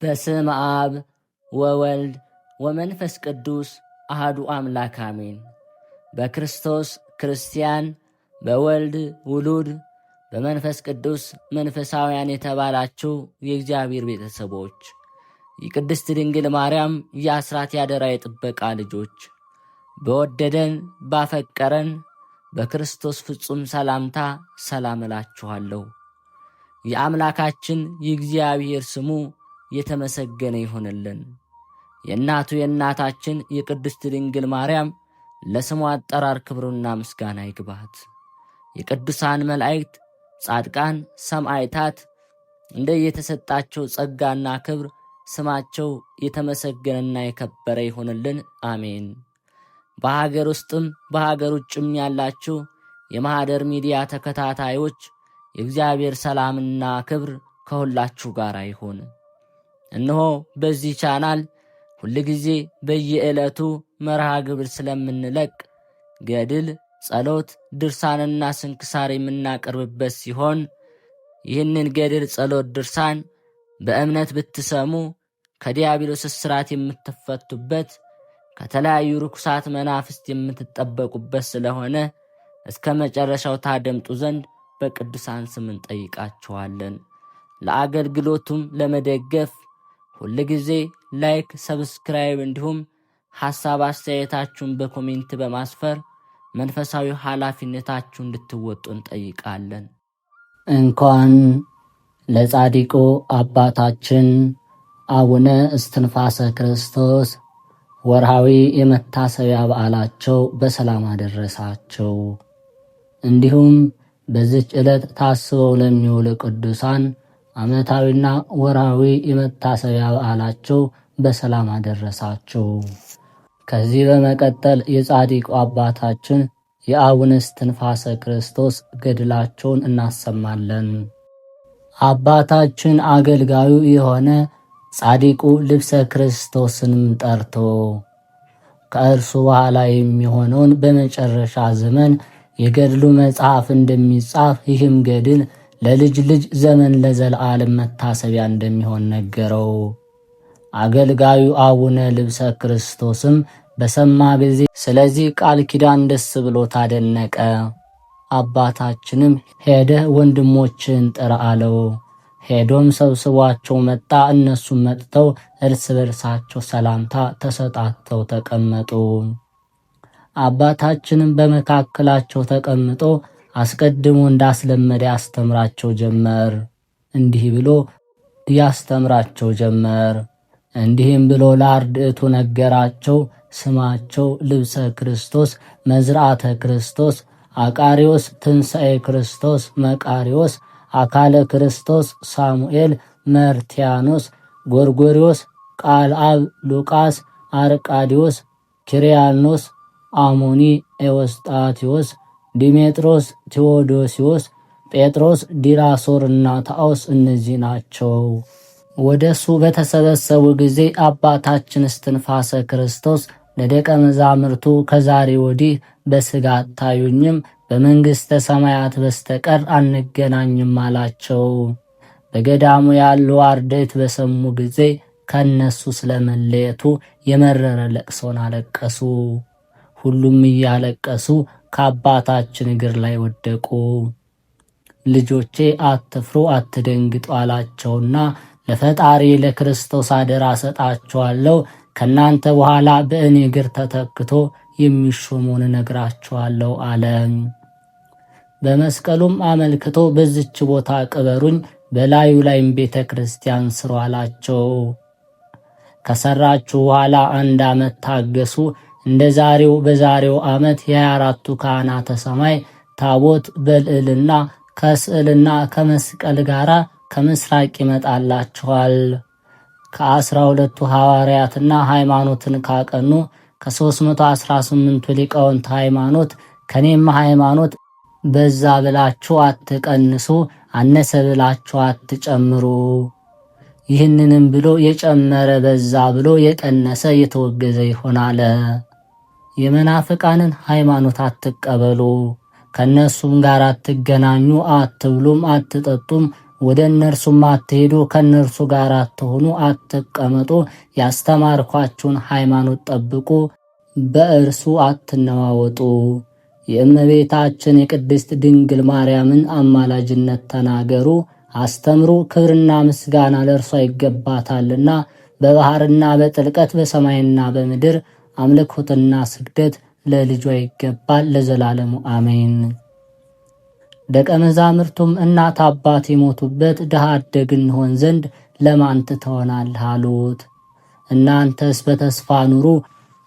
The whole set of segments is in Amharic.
በስመ አብ ወወልድ ወመንፈስ ቅዱስ አሐዱ አምላክ አሜን። በክርስቶስ ክርስቲያን፣ በወልድ ውሉድ፣ በመንፈስ ቅዱስ መንፈሳውያን የተባላችሁ የእግዚአብሔር ቤተሰቦች፣ የቅድስት ድንግል ማርያም የአስራት ያደራ የጥበቃ ልጆች፣ በወደደን ባፈቀረን በክርስቶስ ፍጹም ሰላምታ ሰላም እላችኋለሁ። የአምላካችን የእግዚአብሔር ስሙ የተመሰገነ ይሆንልን። የእናቱ የእናታችን የቅድስት ድንግል ማርያም ለስሙ አጠራር ክብሩና ምስጋና ይግባት። የቅዱሳን መላእክት፣ ጻድቃን፣ ሰማዕታት እንደየተሰጣቸው ጸጋና ክብር ስማቸው የተመሰገነና የከበረ ይሆንልን። አሜን። በሀገር ውስጥም በሀገር ውጭም ያላችሁ የማኅደር ሚዲያ ተከታታዮች የእግዚአብሔር ሰላምና ክብር ከሁላችሁ ጋር ይሁን። እነሆ በዚህ ቻናል ሁልጊዜ በየዕለቱ መርሃ ግብር ስለምንለቅ ገድል፣ ጸሎት፣ ድርሳንና ስንክሳር የምናቀርብበት ሲሆን ይህንን ገድል፣ ጸሎት፣ ድርሳን በእምነት ብትሰሙ ከዲያብሎስ እስራት የምትፈቱበት ከተለያዩ ርኩሳት መናፍስት የምትጠበቁበት ስለሆነ እስከ መጨረሻው ታደምጡ ዘንድ በቅዱሳን ስም እንጠይቃችኋለን። ለአገልግሎቱም ለመደገፍ ሁልጊዜ ላይክ፣ ሰብስክራይብ እንዲሁም ሐሳብ አስተያየታችሁን በኮሜንት በማስፈር መንፈሳዊ ኃላፊነታችሁን እንድትወጡ እንጠይቃለን። እንኳን ለጻድቁ አባታችን አቡነ እስትንፋሰ ክርስቶስ ወርሃዊ የመታሰቢያ በዓላቸው በሰላም አደረሳቸው። እንዲሁም በዚች ዕለት ታስበው ለሚውሉ ቅዱሳን ዓመታዊና ወርሃዊ የመታሰቢያ በዓላቸው በሰላም አደረሳቸው። ከዚህ በመቀጠል የጻድቁ አባታችን የአቡነ እስትንፋሰ ክርስቶስ ገድላቸውን እናሰማለን። አባታችን አገልጋዩ የሆነ ጻድቁ ልብሰ ክርስቶስንም ጠርቶ ከእርሱ በኋላ የሚሆነውን በመጨረሻ ዘመን የገድሉ መጽሐፍ እንደሚጻፍ ይህም ገድል ለልጅ ልጅ ዘመን ለዘላለም መታሰቢያ እንደሚሆን ነገረው። አገልጋዩ አቡነ ልብሰ ክርስቶስም በሰማ ጊዜ ስለዚህ ቃል ኪዳን ደስ ብሎ ታደነቀ። አባታችንም ሄደህ ወንድሞችን ጥራ አለው። ሄዶም ሰብስቧቸው መጣ። እነሱም መጥተው እርስ በርሳቸው ሰላምታ ተሰጣተው ተቀመጡ። አባታችንም በመካከላቸው ተቀምጦ አስቀድሞ እንዳስለመደ ያስተምራቸው ጀመር። እንዲህ ብሎ ያስተምራቸው ጀመር። እንዲህም ብሎ ለአርድእቱ ነገራቸው። ስማቸው ልብሰ ክርስቶስ፣ መዝራዕተ ክርስቶስ፣ አቃሪዎስ፣ ትንሣኤ ክርስቶስ፣ መቃሪዎስ፣ አካለ ክርስቶስ፣ ሳሙኤል፣ መርቲያኖስ፣ ጎርጎሪዎስ፣ ቃል አብ፣ ሉቃስ፣ አርቃዲዎስ፣ ኪርያኖስ፣ አሞኒ፣ ኤዎስጣቴዎስ፣ ዲሜጥሮስ፣ ቴዎዶሲዎስ፣ ጴጥሮስ፣ ዲራሶር እና ታኦስ እነዚህ ናቸው። ወደ እሱ በተሰበሰቡ ጊዜ አባታችን እስትንፋሰ ክርስቶስ ለደቀ መዛሙርቱ ከዛሬ ወዲህ በሥጋ አታዩኝም፣ በመንግሥተ ሰማያት በስተቀር አንገናኝም አላቸው። በገዳሙ ያሉ አርድእት በሰሙ ጊዜ ከነሱ ስለመለየቱ የመረረ ለቅሶን አለቀሱ። ሁሉም እያለቀሱ ከአባታችን እግር ላይ ወደቁ። ልጆቼ አትፍሩ፣ አትደንግጡ አላቸውና ለፈጣሪ ለክርስቶስ አደራ ሰጣችኋለሁ። ከናንተ በኋላ በእኔ እግር ተተክቶ የሚሾመውን እነግራችኋለሁ አለ። በመስቀሉም አመልክቶ በዚች ቦታ ቅበሩኝ፣ በላዩ ላይም ቤተ ክርስቲያን ስሩ አላቸው። ከሰራችሁ በኋላ 1 ዓመት ታገሱ። እንደ ዛሬው በዛሬው ዓመት የ24ቱ ካህናተ ሰማይ ታቦት በልዕልና ከስዕልና ከመስቀል ጋር ከምስራቅ ይመጣላችኋል። ከ12ቱ ሐዋርያትና ሃይማኖትን ካቀኑ ከ318ቱ ሊቃውንት ሃይማኖት ከኔም ሃይማኖት በዛ ብላችሁ አትቀንሱ፣ አነሰ ብላችሁ አትጨምሩ። ይህንንም ብሎ የጨመረ በዛ ብሎ የቀነሰ የተወገዘ ይሆናል። የመናፍቃንን ሃይማኖት አትቀበሉ፣ ከነሱም ጋር አትገናኙ፣ አትብሉም፣ አትጠጡም፣ ወደ እነርሱም አትሄዱ፣ ከእነርሱ ጋር አትሆኑ፣ አትቀመጡ፣ ያስተማርኳችሁን ሃይማኖት ጠብቁ፣ በእርሱ አትነዋወጡ። የእመቤታችን የቅድስት ድንግል ማርያምን አማላጅነት ተናገሩ፣ አስተምሩ። ክብርና ምስጋና ለእርሷ ይገባታልና በባህርና በጥልቀት በሰማይና በምድር አምልኮትና ስግደት ለልጇ ይገባል ለዘላለሙ አሜን። ደቀ መዛሙርቱም እናት አባት የሞቱበት ድሃ አደግ እንሆን ዘንድ ለማን ትተወናለህ አሉት። እናንተስ በተስፋ ኑሩ፣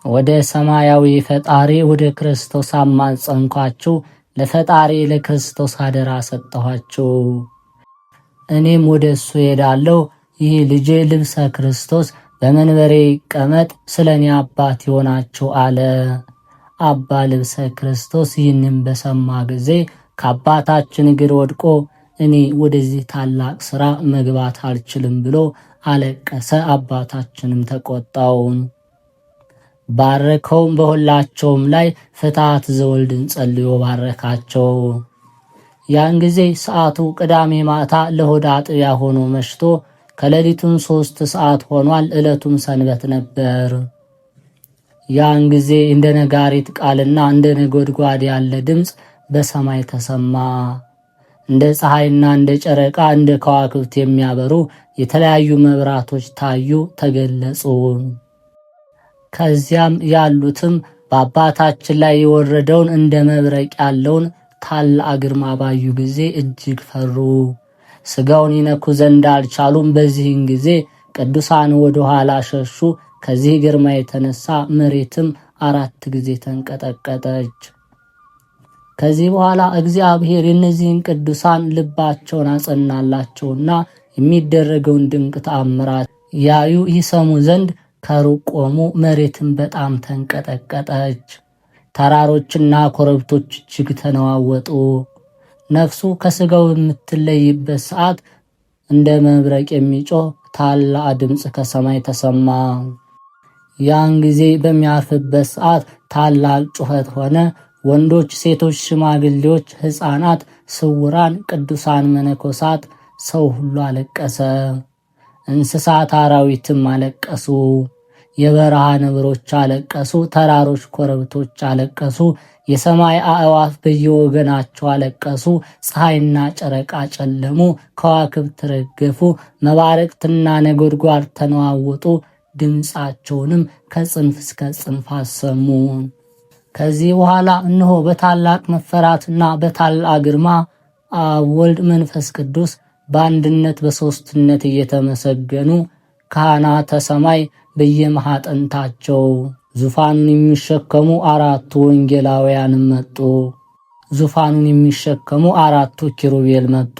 ወደ ሰማያዊ ፈጣሪ ወደ ክርስቶስ አማጸንኳችሁ፣ ለፈጣሪ ለክርስቶስ አደራ ሰጠኋችሁ። እኔም ወደ እሱ ሄዳለሁ። ይህ ልጄ ልብሰ ክርስቶስ በመንበሬ ይቀመጥ፣ ስለ እኔ አባት ይሆናችሁ አለ። አባ ልብሰ ክርስቶስ ይህንም በሰማ ጊዜ ከአባታችን እግር ወድቆ እኔ ወደዚህ ታላቅ ሥራ መግባት አልችልም ብሎ አለቀሰ። አባታችንም ተቆጣው። ባረከውም። በሁላቸውም ላይ ፍትሐት ዘወልድን ጸልዮ ባረካቸው። ያን ጊዜ ሰዓቱ ቅዳሜ ማታ ለሆድ አጥቢያ ሆኖ መሽቶ ከሌሊቱም 3 ሰዓት ሆኗል። ዕለቱም ሰንበት ነበር። ያን ጊዜ እንደ ነጋሪት ቃልና እንደ ነጎድጓድ ያለ ድምፅ በሰማይ ተሰማ። እንደ ፀሐይና እንደ ጨረቃ እንደ ከዋክብት የሚያበሩ የተለያዩ መብራቶች ታዩ፣ ተገለጹ። ከዚያም ያሉትም በአባታችን ላይ የወረደውን እንደ መብረቅ ያለውን ታላቅ ግርማ ባዩ ጊዜ እጅግ ፈሩ። ሥጋውን ይነኩ ዘንድ አልቻሉም። በዚህን ጊዜ ቅዱሳን ወደ ኋላ ሸሹ። ከዚህ ግርማ የተነሳ መሬትም 4 ጊዜ ተንቀጠቀጠች። ከዚህ በኋላ እግዚአብሔር የእነዚህን ቅዱሳን ልባቸውን አጸናላቸውና የሚደረገውን ድንቅ ተአምራት ያዩ ይሰሙ ዘንድ ከሩቅ ቆሙ። መሬትም በጣም ተንቀጠቀጠች። ተራሮችና ኮረብቶች እጅግ ተነዋወጡ። ነፍሱ ከሥጋው በምትለይበት ሰዓት እንደ መብረቅ የሚጮህ ታላቅ ድምፅ ከሰማይ ተሰማ። ያን ጊዜ በሚያርፍበት ሰዓት ታላቅ ጩኸት ሆነ። ወንዶች፣ ሴቶች፣ ሽማግሌዎች፣ ሕፃናት፣ ስውራን፣ ቅዱሳን መነኮሳት፣ ሰው ሁሉ አለቀሰ። እንስሳት አራዊትም አለቀሱ። የበረሃ ነብሮች አለቀሱ። ተራሮች፣ ኮረብቶች አለቀሱ። የሰማይ አእዋፍ በየወገናቸው አለቀሱ። ፀሐይና ጨረቃ ጨለሙ። ከዋክብት ረገፉ። መባረቅትና ነጎድጓድ ተነዋወጡ። ድምፃቸውንም ከጽንፍ እስከ ጽንፍ አሰሙ። ከዚህ በኋላ እነሆ በታላቅ መፈራትና በታላቅ ግርማ አብ፣ ወልድ፣ መንፈስ ቅዱስ በአንድነት በሦስትነት እየተመሰገኑ ካህናተ ሰማይ በየማኅጠንታቸው ዙፋኑን የሚሸከሙ 4 ወንጌላውያንም መጡ። ዙፋኑን የሚሸከሙ 4 ኪሩቤል መጡ።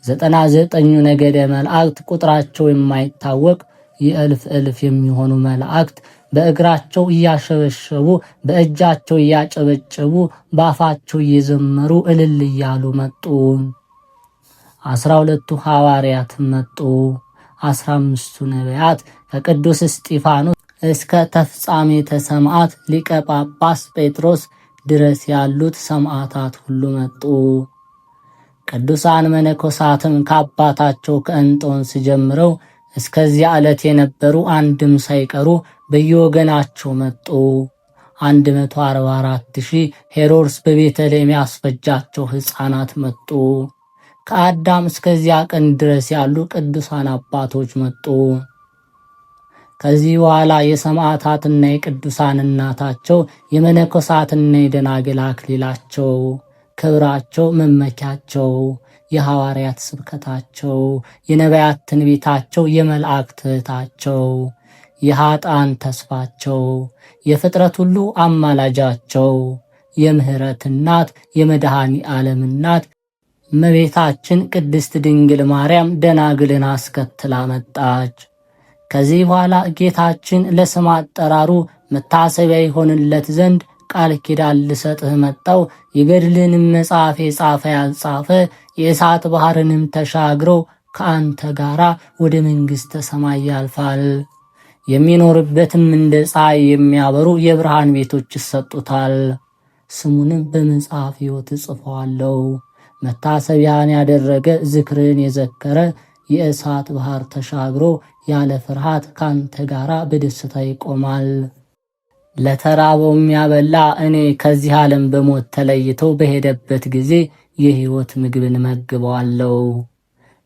99 ነገደ መላእክት ቁጥራቸው የማይታወቅ የእልፍ እልፍ የሚሆኑ መላእክት በእግራቸው እያሸበሸቡ በእጃቸው እያጨበጨቡ በአፋቸው እየዘመሩ እልል እያሉ መጡ። 12ቱ ሐዋርያት መጡ። 15ቱ ነቢያት ከቅዱስ እስጢፋኖስ እስከ ተፍጻሜተ ሰማዕት ሊቀ ጳጳስ ጴጥሮስ ድረስ ያሉት ሰማዕታት ሁሉ መጡ። ቅዱሳን መነኮሳትም ከአባታቸው ከእንጦንስ ጀምረው እስከዚያ ዕለት የነበሩ አንድም ሳይቀሩ በየወገናቸው መጡ። 144,000 ሄሮድስ በቤተልሔም ያስፈጃቸው ሕፃናት መጡ። ከአዳም እስከዚያ ቀን ድረስ ያሉ ቅዱሳን አባቶች መጡ። ከዚህ በኋላ የሰማዕታትና የቅዱሳን እናታቸው የመነኮሳትና የደናግል አክሊላቸው ክብራቸው መመኪያቸው የሐዋርያት ስብከታቸው የነቢያት ትንቢታቸው የመላእክት እህታቸው የኃጥአን ተስፋቸው የፍጥረት ሁሉ አማላጃቸው የምህረት እናት የመድኃኔ ዓለም እናት እመቤታችን ቅድስት ድንግል ማርያም ደናግልን አስከትላ መጣች። ከዚህ በኋላ ጌታችን ለስም አጠራሩ መታሰቢያ ይሆንለት ዘንድ ቃል ኪዳን ልሰጥህ መጣው፣ የገድልንም መጽሐፍ የጻፈ ያልጻፈ የእሳት ባህርንም ተሻግሮ ከአንተ ጋራ ወደ መንግሥተ ሰማይ ያልፋል፣ የሚኖርበትም እንደ ፀሐይ የሚያበሩ የብርሃን ቤቶች ይሰጡታል። ስሙንም በመጽሐፍ ሕይወት እጽፈዋለሁ፣ መታሰቢያን ያደረገ ዝክርን የዘከረ የእሳት ባህር ተሻግሮ ያለ ፍርሃት ካንተ ጋራ በደስታ ይቆማል። ለተራበው የሚያበላ እኔ ከዚህ ዓለም በሞት ተለይቶ በሄደበት ጊዜ የሕይወት ምግብን መግበዋለሁ።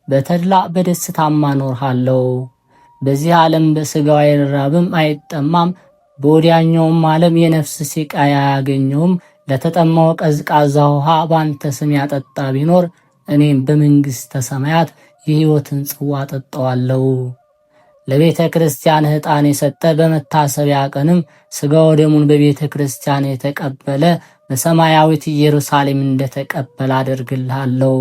በተድላ በደስታም አኖርሃለሁ። በዚህ ዓለም በሥጋው አይራብም አይጠማም፣ በወዲያኛውም ዓለም የነፍስ ሲቃይ አያገኘውም። ለተጠማው ቀዝቃዛ ውሃ ባንተ ስም ያጠጣ ቢኖር እኔም በመንግሥተ ሰማያት የሕይወትን ጽዋ አጠጣዋለሁ። ለቤተ ክርስቲያን ዕጣን የሰጠ በመታሰቢያ ቀንም ሥጋ ወደሙን በቤተ ክርስቲያን የተቀበለ በሰማያዊት ኢየሩሳሌም እንደተቀበለ አደርግልሃለሁ።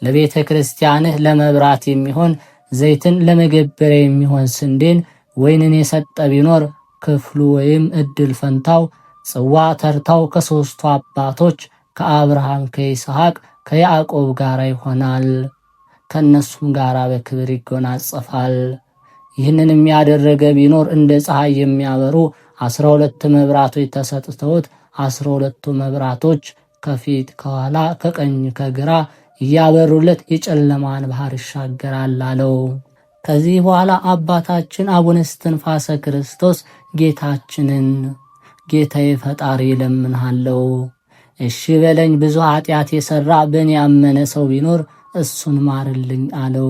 ለቤተ ክርስቲያንህ ለመብራት የሚሆን ዘይትን፣ ለመገበሪያ የሚሆን ስንዴን፣ ወይንን የሰጠ ቢኖር ክፍሉ ወይም ዕድል ፈንታው ጽዋ ተርታው ከሦስቱ አባቶች ከአብርሃም ከይስሐቅ ከያዕቆብ ጋር ይሆናል። ከእነሱም ጋር በክብር ይጎናጸፋል። ይህንንም ያደረገ ቢኖር እንደ ፀሐይ የሚያበሩ 12 መብራቶች ተሰጥተውት 12ቱ መብራቶች ከፊት ከኋላ ከቀኝ ከግራ እያበሩለት የጨለማን ባህር ይሻገራል አለው። ከዚህ በኋላ አባታችን አቡነ እስትንፋሰ ክርስቶስ ጌታችንን ጌታዬ ፈጣሪ እለምንሃለሁ፣ እሺ በለኝ፣ ብዙ ኃጢአት የሠራ በእኔ ያመነ ሰው ቢኖር እሱን ማርልኝ አለው።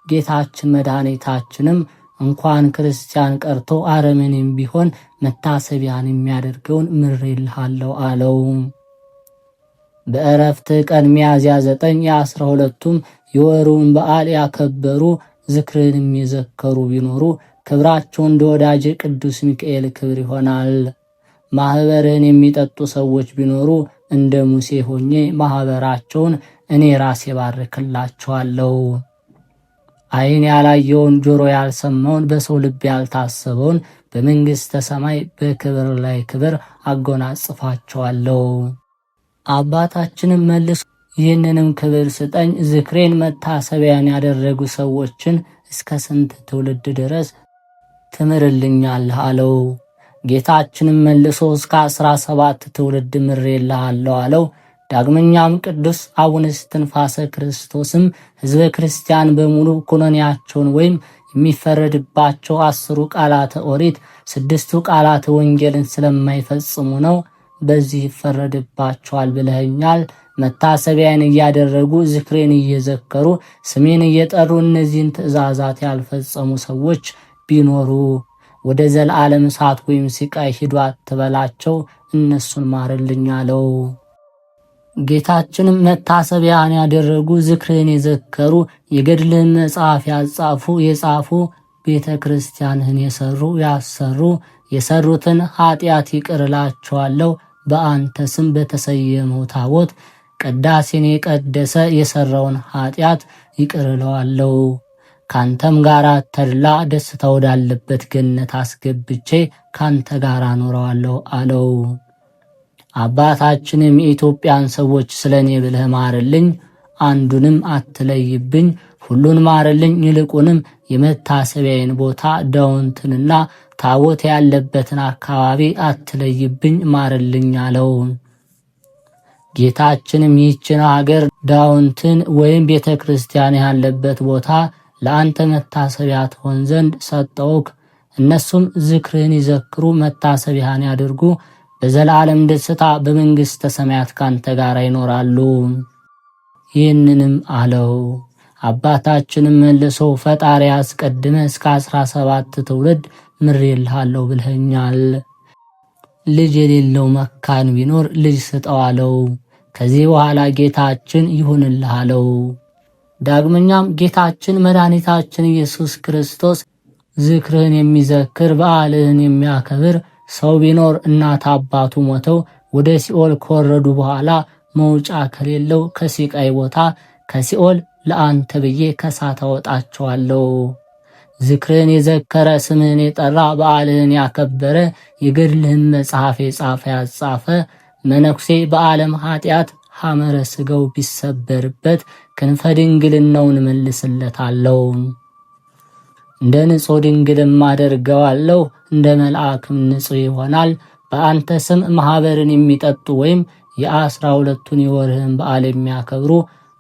ጌታችን መድኃኒታችንም እንኳን ክርስቲያን ቀርቶ አረመኔም ቢሆን መታሰቢያን የሚያደርገውን ምሬልሃለሁ አለው። በዕረፍት ቀን ሚያዝያ 9 የ12ቱም የወሩን በዓል ያከበሩ ዝክርንም የዘከሩ ቢኖሩ ክብራቸው እንደ ወዳጄ ቅዱስ ሚካኤል ክብር ይሆናል። ማኅበርህን የሚጠጡ ሰዎች ቢኖሩ እንደ ሙሴ ሆኜ ማኅበራቸውን እኔ ራሴ ባርክላቸዋለሁ። ዓይን ያላየውን ጆሮ ያልሰማውን በሰው ልብ ያልታሰበውን በመንግሥተ ሰማይ በክብር ላይ ክብር አጎናጽፋቸዋለሁ። አባታችንም መልሶ ይህንንም ክብር ስጠኝ፣ ዝክሬን መታሰቢያን ያደረጉ ሰዎችን እስከ ስንት ትውልድ ድረስ ትምርልኛለህ አለው። ጌታችንም መልሶ እስከ 17 ትውልድ ምሬልሃለሁ አለው። ዳግመኛም ቅዱስ አቡነ እስትንፋሰ ክርስቶስም ሕዝበ ክርስቲያን በሙሉ ኩነኔያቸውን ወይም የሚፈረድባቸው 10ሩ ቃላተ ኦሪት 6ቱ ቃላተ ወንጌልን ስለማይፈጽሙ ነው፣ በዚህ ይፈረድባቸዋል ብለኸኛል። መታሰቢያን እያደረጉ ዝክሬን እየዘከሩ ስሜን እየጠሩ እነዚህን ትእዛዛት ያልፈጸሙ ሰዎች ቢኖሩ ወደ ዘላለም እሳት ወይም ሲቃይ ሂዱ አትበላቸው፣ እነሱን ማርልኝ አለው። ጌታችንም መታሰቢያን ያደረጉ ዝክርን የዘከሩ የገድልህን መጽሐፍ ያጻፉ የጻፉ ቤተ ክርስቲያንህን የሰሩ ያሰሩ የሰሩትን ኃጢአት ይቅር እላቸዋለሁ። በአንተ ስም በተሰየመው ታቦት ቅዳሴን የቀደሰ የሰራውን ኃጢአት ይቅር እለዋለሁ። ካንተም ጋር ተድላ ደስታ ወዳለበት ገነት አስገብቼ ካንተ ጋር አኖረዋለሁ አለው። አባታችንም የኢትዮጵያን ሰዎች ስለ እኔ ብለህ ማርልኝ፣ አንዱንም አትለይብኝ፣ ሁሉን ማርልኝ፣ ይልቁንም የመታሰቢያዬን ቦታ ዳውንትንና ታቦት ያለበትን አካባቢ አትለይብኝ፣ ማርልኝ አለው። ጌታችንም ይህችን ሀገር ዳውንትን ወይም ቤተ ክርስቲያን ያለበት ቦታ ለአንተ መታሰቢያ ትሆን ዘንድ ሰጠውክ። እነሱም ዝክርህን ይዘክሩ መታሰቢያን ያድርጉ፣ በዘላለም ደስታ በመንግሥተ ሰማያት ካንተ ጋር ይኖራሉ። ይህንንም አለው። አባታችንም መልሶ ፈጣሪ አስቀድመ እስከ 17 ትውልድ ምሬልሃለሁ ብለኸኛል። ልጅ የሌለው መካን ቢኖር ልጅ ስጠው አለው። ከዚህ በኋላ ጌታችን ይሁንልህ አለው። ዳግመኛም ጌታችን መድኃኒታችን ኢየሱስ ክርስቶስ ዝክርህን የሚዘክር በዓልህን የሚያከብር ሰው ቢኖር እናት አባቱ ሞተው ወደ ሲኦል ከወረዱ በኋላ መውጫ ከሌለው ከሲቃይ ቦታ ከሲኦል ለአንተ ብዬ ከሳት አወጣቸዋለሁ። ዝክርህን የዘከረ ስምህን የጠራ በዓልህን ያከበረ የገድልህን መጽሐፍ የጻፈ ያጻፈ መነኩሴ በዓለም ኃጢአት ሐመረ ሥጋው ቢሰበርበት ክንፈ ድንግልናውን መልስለታለሁ። እንደ ንጹሕ ድንግልም አደርገዋለሁ፣ እንደ መልአክም ንጹሕ ይሆናል። በአንተ ስም ማኅበርን የሚጠጡ ወይም የ12ቱን የወርህን በዓል የሚያከብሩ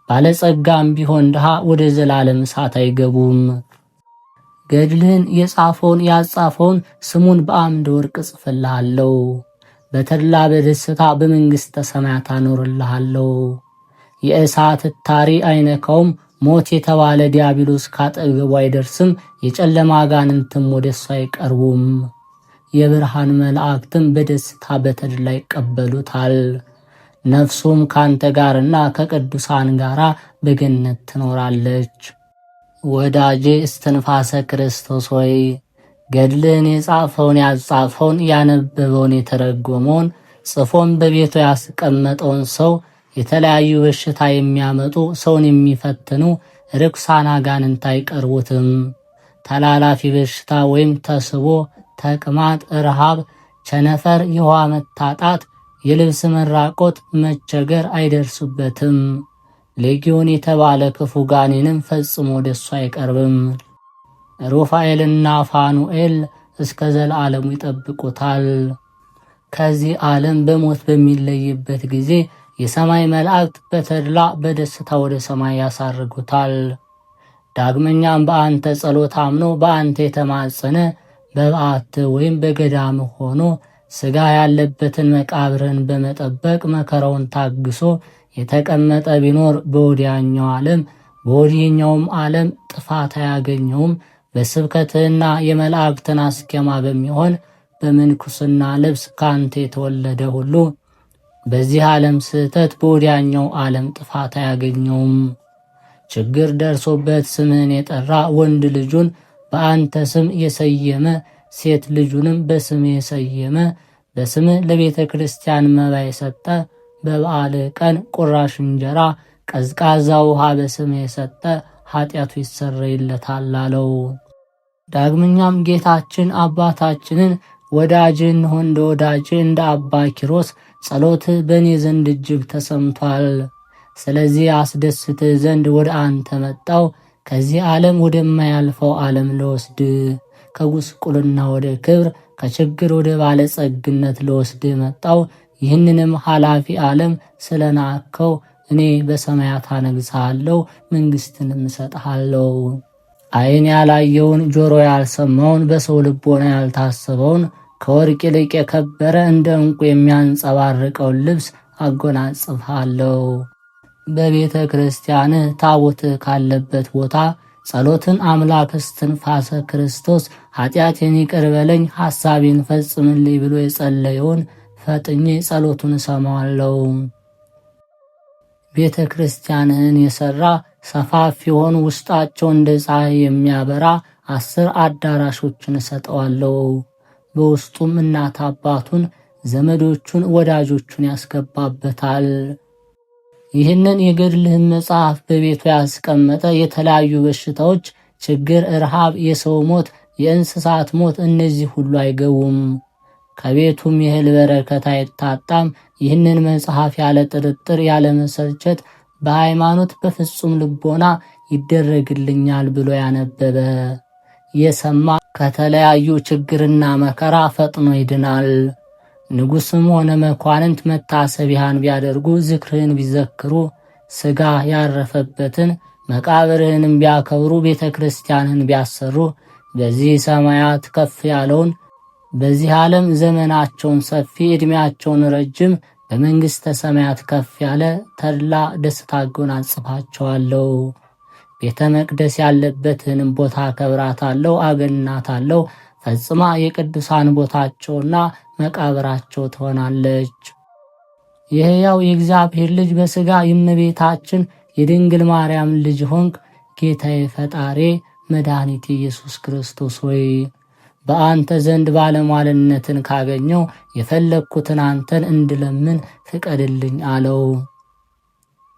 ባለጸጋም ቢሆን ድሃ ወደ ዘላለም እሳት አይገቡም። ገድልህን የጻፈውን ያጻፈውን ስሙን በአምደ ወርቅ እጽፍልሃለሁ። በተድላ በደስታ በመንግሥተ ሰማያት አኖርልሃለሁ። የእሳት እታሪ አይነካውም። ሞት የተባለ ዲያብሎስ ካጠገቡ አይደርስም። የጨለማ አጋንንትም ወደሱ አይቀርቡም። የብርሃን መላእክትም በደስታ በተድላ ይቀበሉታል። ነፍሱም ካንተ ጋርና ከቅዱሳን ጋር በገነት ትኖራለች። ወዳጄ እስትንፋሰ ክርስቶስ ሆይ ገድልን የጻፈውን ያጻፈውን ያነበበውን የተረጎመውን ጽፎም በቤቱ ያስቀመጠውን ሰው የተለያዩ በሽታ የሚያመጡ ሰውን የሚፈትኑ ርኩሳን አጋንንት አይቀርቡትም። ተላላፊ በሽታ ወይም ተስቦ፣ ተቅማጥ፣ ረሃብ፣ ቸነፈር፣ የውሃ መታጣት፣ የልብስ መራቆት፣ መቸገር አይደርሱበትም። ሌጊዮን የተባለ ክፉ ጋኔንም ፈጽሞ ወደሱ አይቀርብም። ሩፋኤልና ፋኑኤል እስከ ዘለዓለሙ ይጠብቁታል። ከዚህ ዓለም በሞት በሚለይበት ጊዜ የሰማይ መላእክት በተድላ በደስታ ወደ ሰማይ ያሳርጉታል። ዳግመኛም በአንተ ጸሎት አምኖ በአንተ የተማጸነ በበዓት ወይም በገዳም ሆኖ ሥጋ ያለበትን መቃብርን በመጠበቅ መከራውን ታግሶ የተቀመጠ ቢኖር በወዲያኛው ዓለም በወዲህኛውም ዓለም ጥፋት አያገኘውም። በስብከትህና የመላእክትን አስኬማ በሚሆን በምንኩስና ልብስ ካንተ የተወለደ ሁሉ በዚህ ዓለም ስህተት በወዲያኛው ዓለም ጥፋት አያገኘውም። ችግር ደርሶበት ስምህን የጠራ ወንድ ልጁን በአንተ ስም የሰየመ ሴት ልጁንም በስምህ የሰየመ በስምህ ለቤተ ክርስቲያን መባ የሰጠ በበዓል ቀን ቁራሽ እንጀራ ቀዝቃዛ ውሃ በስምህ የሰጠ ኃጢአቱ ይሰረይለታል አለው። ዳግመኛም ጌታችን አባታችንን ወዳጅህ እንሆ እንደ ወዳጅህ እንደ አባ ኪሮስ ጸሎትህ በእኔ ዘንድ እጅግ ተሰምቷል። ስለዚህ አስደስትህ ዘንድ ወደ አንተ መጣው። ከዚህ ዓለም ወደማያልፈው ዓለም ለወስድ ከጉስቁልና ወደ ክብር ከችግር ወደ ባለጸግነት ለወስድ መጣው። ይህንንም ኃላፊ ዓለም ስለናከው እኔ በሰማያት አነግሣለሁ፣ መንግሥትንም እሰጥሃለሁ። ዓይን ያላየውን ጆሮ ያልሰማውን በሰው ልቦና ያልታሰበውን ከወርቅ ይልቅ የከበረ እንደ ዕንቁ የሚያንጸባርቀውን ልብስ አጎናጽፍሃለሁ። በቤተ ክርስቲያንህ ታቦትህ ካለበት ቦታ ጸሎትን አምላክ እስትንፋሰ ክርስቶስ ኃጢአቴን ይቅር በለኝ ሐሳቤን ፈጽምልኝ ብሎ የጸለየውን ፈጥኜ ጸሎቱን እሰማዋለሁ። ቤተ ክርስቲያንህን የሠራ ሰፋፊ የሆኑ ውስጣቸው እንደ ፀሐይ የሚያበራ 10 አዳራሾችን እሰጠዋለሁ። በውስጡም እናት አባቱን፣ ዘመዶቹን፣ ወዳጆቹን ያስገባበታል። ይህንን የገድልህን መጽሐፍ በቤቱ ያስቀመጠ የተለያዩ በሽታዎች፣ ችግር፣ ረሃብ፣ የሰው ሞት፣ የእንስሳት ሞት እነዚህ ሁሉ አይገቡም። ከቤቱም የእህል በረከት አይታጣም። ይህንን መጽሐፍ ያለ ጥርጥር ያለ መሰልቸት በሃይማኖት በፍጹም ልቦና ይደረግልኛል ብሎ ያነበበ የሰማ ከተለያዩ ችግርና መከራ ፈጥኖ ይድናል። ንጉሥም ሆነ መኳንንት መታሰቢያን ቢያደርጉ ዝክርህን ቢዘክሩ ሥጋ ያረፈበትን መቃብርህንም ቢያከብሩ ቤተ ክርስቲያንህን ቢያሰሩ በዚህ ሰማያት ከፍ ያለውን በዚህ ዓለም ዘመናቸውን ሰፊ ዕድሜያቸውን ረጅም በመንግሥተ ሰማያት ከፍ ያለ ተድላ ደስታ አጎናጽፋቸዋለሁ። ቤተ መቅደስ ያለበትንም ቦታ አከብራታለሁ፣ አገናታለሁ። ፈጽማ የቅዱሳን ቦታቸውና መቃብራቸው ትሆናለች። የሕያው የእግዚአብሔር ልጅ በሥጋ የእመቤታችን የድንግል ማርያም ልጅ ሆንክ ጌታዬ ፈጣሬ መድኃኒቴ ኢየሱስ ክርስቶስ ሆይ በአንተ ዘንድ ባለሟልነትን ካገኘው የፈለግኩትን አንተን እንድለምን ፍቀድልኝ አለው።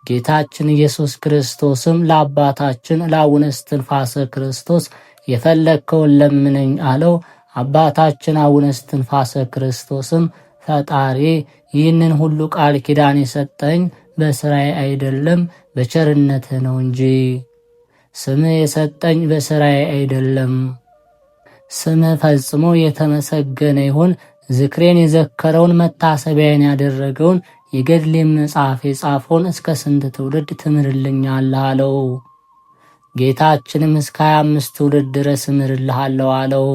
ጌታችን ኢየሱስ ክርስቶስም ለአባታችን ለአቡነ እስትንፋሰ ክርስቶስ የፈለግከውን ለምነኝ አለው። አባታችን አቡነ እስትንፋሰ ክርስቶስም ፈጣሪ ይህንን ሁሉ ቃል ኪዳን የሰጠኝ በሥራዬ አይደለም በቸርነትህ ነው እንጂ። ስምህ የሰጠኝ በሥራዬ አይደለም። ስምህ ፈጽሞ የተመሰገነ ይሁን። ዝክሬን የዘከረውን መታሰቢያን ያደረገውን የገድሌም መጽሐፍ የጻፈውን እስከ ስንት ትውልድ ትምርልኛለህ አለው። ጌታችንም እስከ 25 ትውልድ ድረስ እምርልሃለሁ አለው።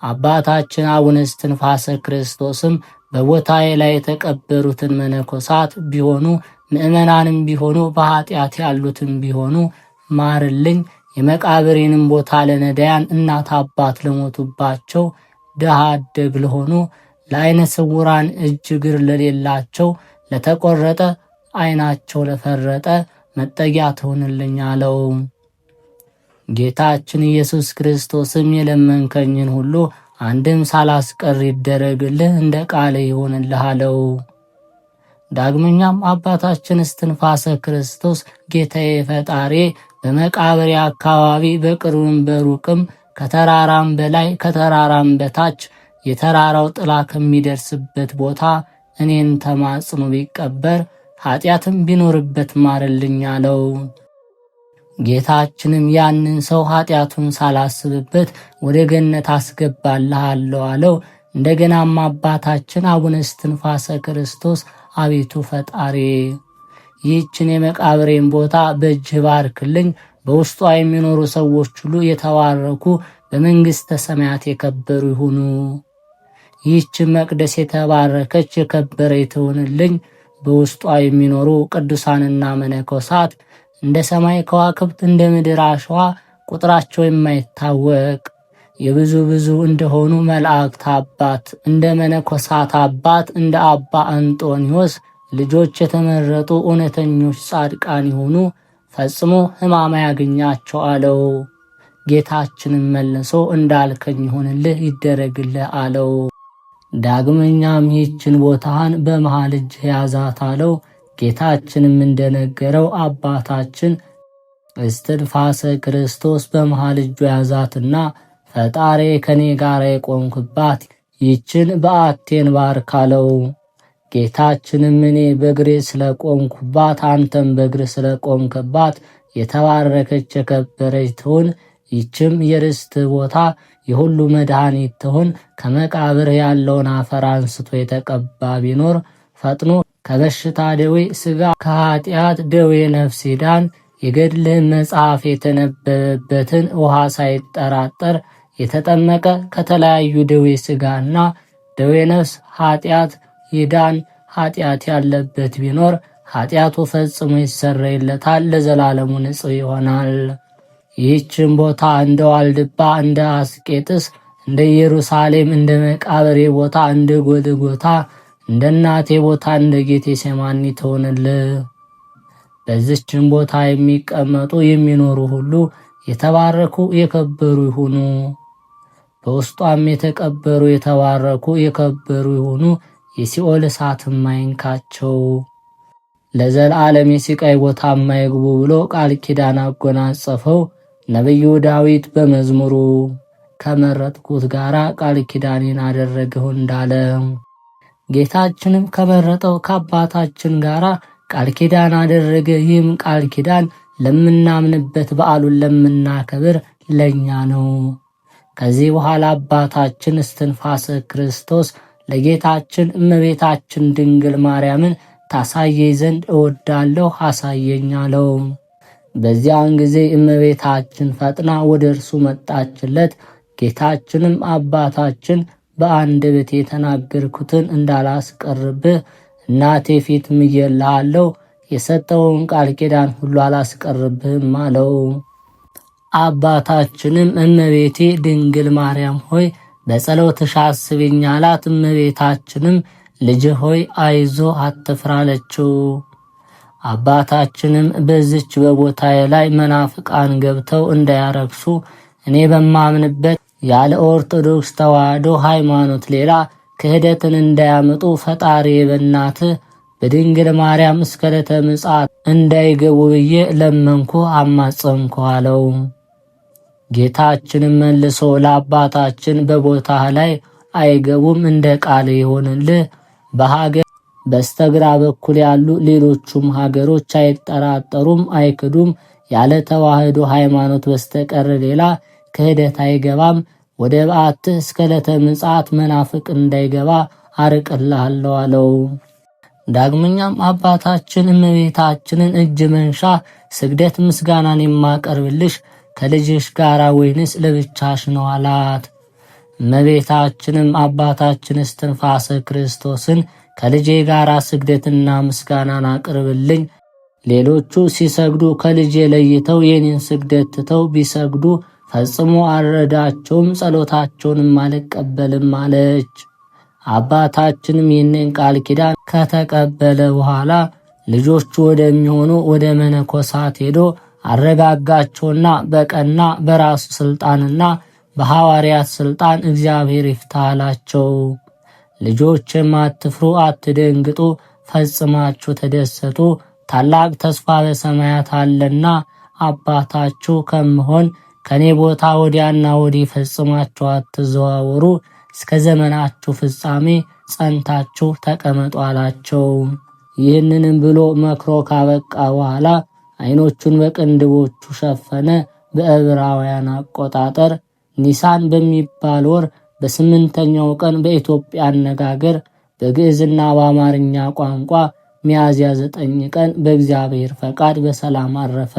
አባታችን አቡነ እስትንፋሰ ክርስቶስም በቦታዬ ላይ የተቀበሩትን መነኮሳት ቢሆኑ ምእመናንም ቢሆኑ በኃጢአት ያሉትም ቢሆኑ ማርልኝ፣ የመቃብሬንም ቦታ ለነዳያን እናት አባት ለሞቱባቸው ድሃ አደግ ለሆኑ ለዓይነ ስውራን እጅ እግር ለሌላቸው ለተቆረጠ ዓይናቸው ለፈረጠ መጠጊያ ትሆንልኝ አለው። ጌታችን ኢየሱስ ክርስቶስም የለመንከኝን ሁሉ አንድም ሳላስቀር ይደረግልህ፣ እንደ ቃል ይሆንልህ አለው። ዳግመኛም አባታችን እስትንፋሰ ክርስቶስ ጌታዬ ፈጣሪ በመቃብሬ አካባቢ በቅርብም በሩቅም ከተራራም በላይ ከተራራም በታች የተራራው ጥላ ከሚደርስበት ቦታ እኔን ተማጽኖ ቢቀበር ኃጢአትም ቢኖርበት ማርልኝ አለው። ጌታችንም ያንን ሰው ኃጢአቱን ሳላስብበት ወደ ገነት አስገባልሃለሁ አለው። እንደገናም አባታችን አቡነ እስትንፋሰ ክርስቶስ አቤቱ ፈጣሪ ይህችን የመቃብሬን ቦታ በእጅህ ባርክልኝ፣ በውስጧ የሚኖሩ ሰዎች ሁሉ የተባረኩ በመንግሥተ ሰማያት የከበሩ ይሁኑ። ይህችን መቅደስ የተባረከች የከበረች ትሁንልኝ። በውስጧ የሚኖሩ ቅዱሳንና መነኮሳት እንደ ሰማይ ከዋክብት እንደ ምድር አሸዋ ቁጥራቸው የማይታወቅ የብዙ ብዙ እንደሆኑ መላእክት አባት እንደ መነኮሳት አባት እንደ አባ አንጦኒዎስ ልጆች የተመረጡ እውነተኞች ጻድቃን ይሆኑ፣ ፈጽሞ ሕማም ያገኛቸው አለው። ጌታችንም መልሶ እንዳልከኝ ይሆንልህ ይደረግልህ አለው። ዳግመኛም ይህችን ቦታህን በመሃል እጅ ያዛት አለው። ጌታችንም እንደነገረው አባታችን እስትንፋሰ ክርስቶስ በመሃል እጁ ያዛትና ፈጣሪ ከኔ ጋር የቆምክባት ይህችን በዓቴን ባርክ አለው። ጌታችንም እኔ በእግሬ ስለቆምኩባት አንተም በእግር ስለቆምክባት የተባረከች የከበረች ትሁን። ይህችም የርስት ቦታ የሁሉ መድኃኒት ትሁን። ከመቃብር ያለውን አፈር አንስቶ የተቀባ ቢኖር ፈጥኖ ከበሽታ ደዌ ሥጋ ከኃጢአት ደዌ ነፍስ ይዳን። የገድልህን መጽሐፍ የተነበበበትን ውሃ ሳይጠራጠር የተጠመቀ ከተለያዩ ደዌ ሥጋና ደዌ ነፍስ ኃጢአት ይዳን። ኃጢአት ያለበት ቢኖር ኃጢአቱ ፈጽሞ ይሰረይለታል፣ ለዘላለሙ ንጹሕ ይሆናል። ይህችን ቦታ እንደ ዋልድባ እንደ አስቄጥስ እንደ ኢየሩሳሌም እንደ መቃብሬ ቦታ እንደ ጎልጎታ እንደ እናቴ ቦታ እንደ ጌቴሴማኒ ትሆንልህ። በዚህችን ቦታ የሚቀመጡ የሚኖሩ ሁሉ የተባረኩ የከበሩ ይሁኑ። በውስጧም የተቀበሩ የተባረኩ የከበሩ ይሁኑ። የሲኦል እሳትም አይንካቸው፣ ለዘላለም የሲቃይ ቦታ የማይግቡ ብሎ ቃል ኪዳን አጎናጸፈው። ነቢዩ ዳዊት በመዝሙሩ ከመረጥኩት ጋራ ቃል ኪዳኔን አደረግሁ እንዳለ ጌታችንም ከመረጠው ከአባታችን ጋራ ቃል ኪዳን አደረገ። ይህም ቃል ኪዳን ለምናምንበት በዓሉን ለምናከብር ለእኛ ነው። ከዚህ በኋላ አባታችን እስትንፋሰ ክርስቶስ ለጌታችን እመቤታችን ድንግል ማርያምን ታሳየኝ ዘንድ እወዳለሁ አሳየኝ አለው። በዚያን ጊዜ እመቤታችን ፈጥና ወደ እርሱ መጣችለት። ጌታችንም አባታችን በአንደበቴ የተናገርኩትን እንዳላስቀርብህ እናቴ ፊት ምዬልሃለሁ፣ የሰጠውን ቃል ኪዳን ሁሉ አላስቀርብህም አለው። አባታችንም እመቤቴ ድንግል ማርያም ሆይ በጸሎትሽ አስቢኝ አላት። እመቤታችንም ልጅ ሆይ አይዞ አትፍራ አለችው። አባታችንም በዚች በቦታዬ ላይ መናፍቃን ገብተው እንዳያረክሱ እኔ በማምንበት ያለ ኦርቶዶክስ ተዋሕዶ ሃይማኖት ሌላ ክህደትን እንዳያመጡ ፈጣሪ በእናትህ በድንግል ማርያም እስከ ዕለተ ምጽአት እንዳይገቡ ብዬ ለመንኩ አማጸንኩ አለው። ጌታችንም መልሶ ለአባታችን በቦታህ ላይ አይገቡም፣ እንደ ቃል ይሆንልህ። በሀገር በስተግራ በኩል ያሉ ሌሎቹም ሀገሮች አይጠራጠሩም፣ አይክዱም። ያለ ተዋሕዶ ሃይማኖት በስተቀር ሌላ ክህደት አይገባም። ወደ በዓትህ እስከ ዕለተ ምጽአት መናፍቅ እንዳይገባ አርቅልሃለሁ አለው። ዳግመኛም አባታችን እመቤታችንን እጅ መንሻ ስግደት ምስጋናን የማቀርብልሽ ከልጅሽ ጋር ወይንስ ለብቻሽ ነው አላት። እመቤታችንም አባታችን እስትንፋሰ ክርስቶስን ከልጄ ጋር ስግደትና ምስጋናን አቅርብልኝ፣ ሌሎቹ ሲሰግዱ ከልጄ ለይተው የኔን ስግደት ትተው ቢሰግዱ ፈጽሞ አልረዳቸውም፣ ጸሎታቸውንም አልቀበልም አለች። አባታችንም ይህንን ቃል ኪዳን ከተቀበለ በኋላ ልጆቹ ወደሚሆኑ ወደ መነኮሳት ሄዶ አረጋጋቸውና በቀና በራሱ ስልጣንና በሐዋርያት ስልጣን እግዚአብሔር ይፍታላቸው። ልጆችም አትፍሩ፣ አትደንግጡ፣ ፈጽማችሁ ተደሰቱ። ታላቅ ተስፋ በሰማያት አለና አባታችሁ ከምሆን ከኔ ቦታ ወዲያና ወዲህ ፈጽማችሁ አትዘዋወሩ፣ እስከ ዘመናችሁ ፍጻሜ ጸንታችሁ ተቀመጡ አላቸው። ይህንንም ብሎ መክሮ ካበቃ በኋላ ዓይኖቹን በቅንድቦቹ ሸፈነ። በዕብራውያን አቆጣጠር ኒሳን በሚባል ወር በ8ኛው ቀን በኢትዮጵያ አነጋገር በግዕዝና በአማርኛ ቋንቋ ሚያዝያ 9 ቀን በእግዚአብሔር ፈቃድ በሰላም አረፈ።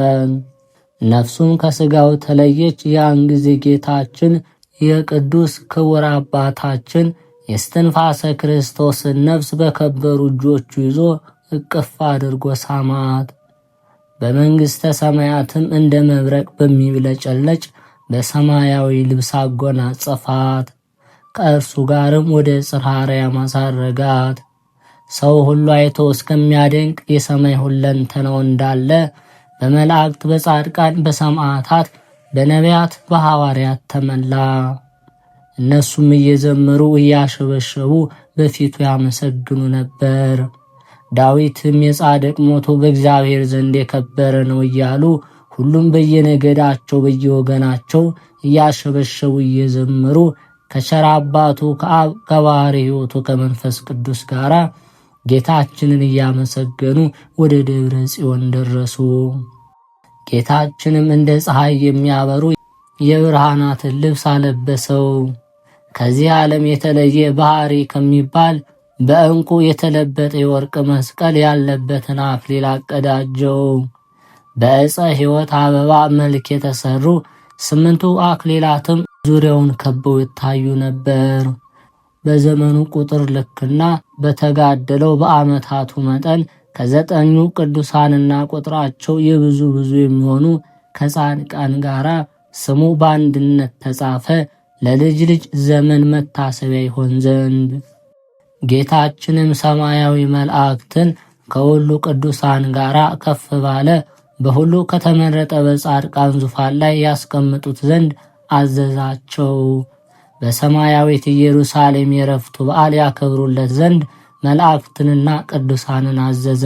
ነፍሱም ከሥጋው ተለየች። ያን ጊዜ ጌታችን የቅዱስ ክቡር አባታችን የእስትንፋሰ ክርስቶስን ነፍስ በከበሩ እጆቹ ይዞ እቅፍ አድርጎ ሳማት። በመንግሥተ ሰማያትም እንደ መብረቅ በሚብለጨለጭ በሰማያዊ ልብስ አጎናጸፋት። ከእርሱ ጋርም ወደ ጽርሐ አርያም አሳረጋት። ሰው ሁሉ አይቶ እስከሚያደንቅ የሰማይ ሁለንተናው እንዳለ በመላእክት፣ በጻድቃን፣ በሰማዕታት፣ በነቢያት፣ በሐዋርያት ተመላ። እነሱም እየዘመሩ እያሸበሸቡ በፊቱ ያመሰግኑ ነበር። ዳዊትም የጻድቅ ሞቱ በእግዚአብሔር ዘንድ የከበረ ነው እያሉ ሁሉም በየነገዳቸው በየወገናቸው እያሸበሸቡ እየዘመሩ ከቸር አባቱ ከአብ ከባሕሪ ሕይወቱ ከመንፈስ ቅዱስ ጋር ጌታችንን እያመሰገኑ ወደ ደብረ ጽዮን ደረሱ። ጌታችንም እንደ ፀሐይ የሚያበሩ የብርሃናትን ልብስ አለበሰው። ከዚህ ዓለም የተለየ ባህሪ ከሚባል በዕንቁ የተለበጠ የወርቅ መስቀል ያለበትን አክሊል አቀዳጀው። በዕፀ ሕይወት አበባ መልክ የተሰሩ 8 አክሊላትም ዙሪያውን ከበው ይታዩ ነበር። በዘመኑ ቁጥር ልክና በተጋደለው በዓመታቱ መጠን ከ9 ቅዱሳንና ቁጥራቸው የብዙ የሚሆኑ ከጻድቃን ጋር ስሙ በአንድነት ተጻፈ፣ ለልጅ ልጅ ዘመን መታሰቢያ ይሆን ዘንድ። ጌታችንም ሰማያዊ መላእክትን ከሁሉ ቅዱሳን ጋር ከፍ ባለ በሁሉ ከተመረጠ በጻድቃን ዙፋን ላይ ያስቀምጡት ዘንድ አዘዛቸው። በሰማያዊት ኢየሩሳሌም የረፍቱ በዓል ያከብሩለት ዘንድ መላእክትንና ቅዱሳንን አዘዘ።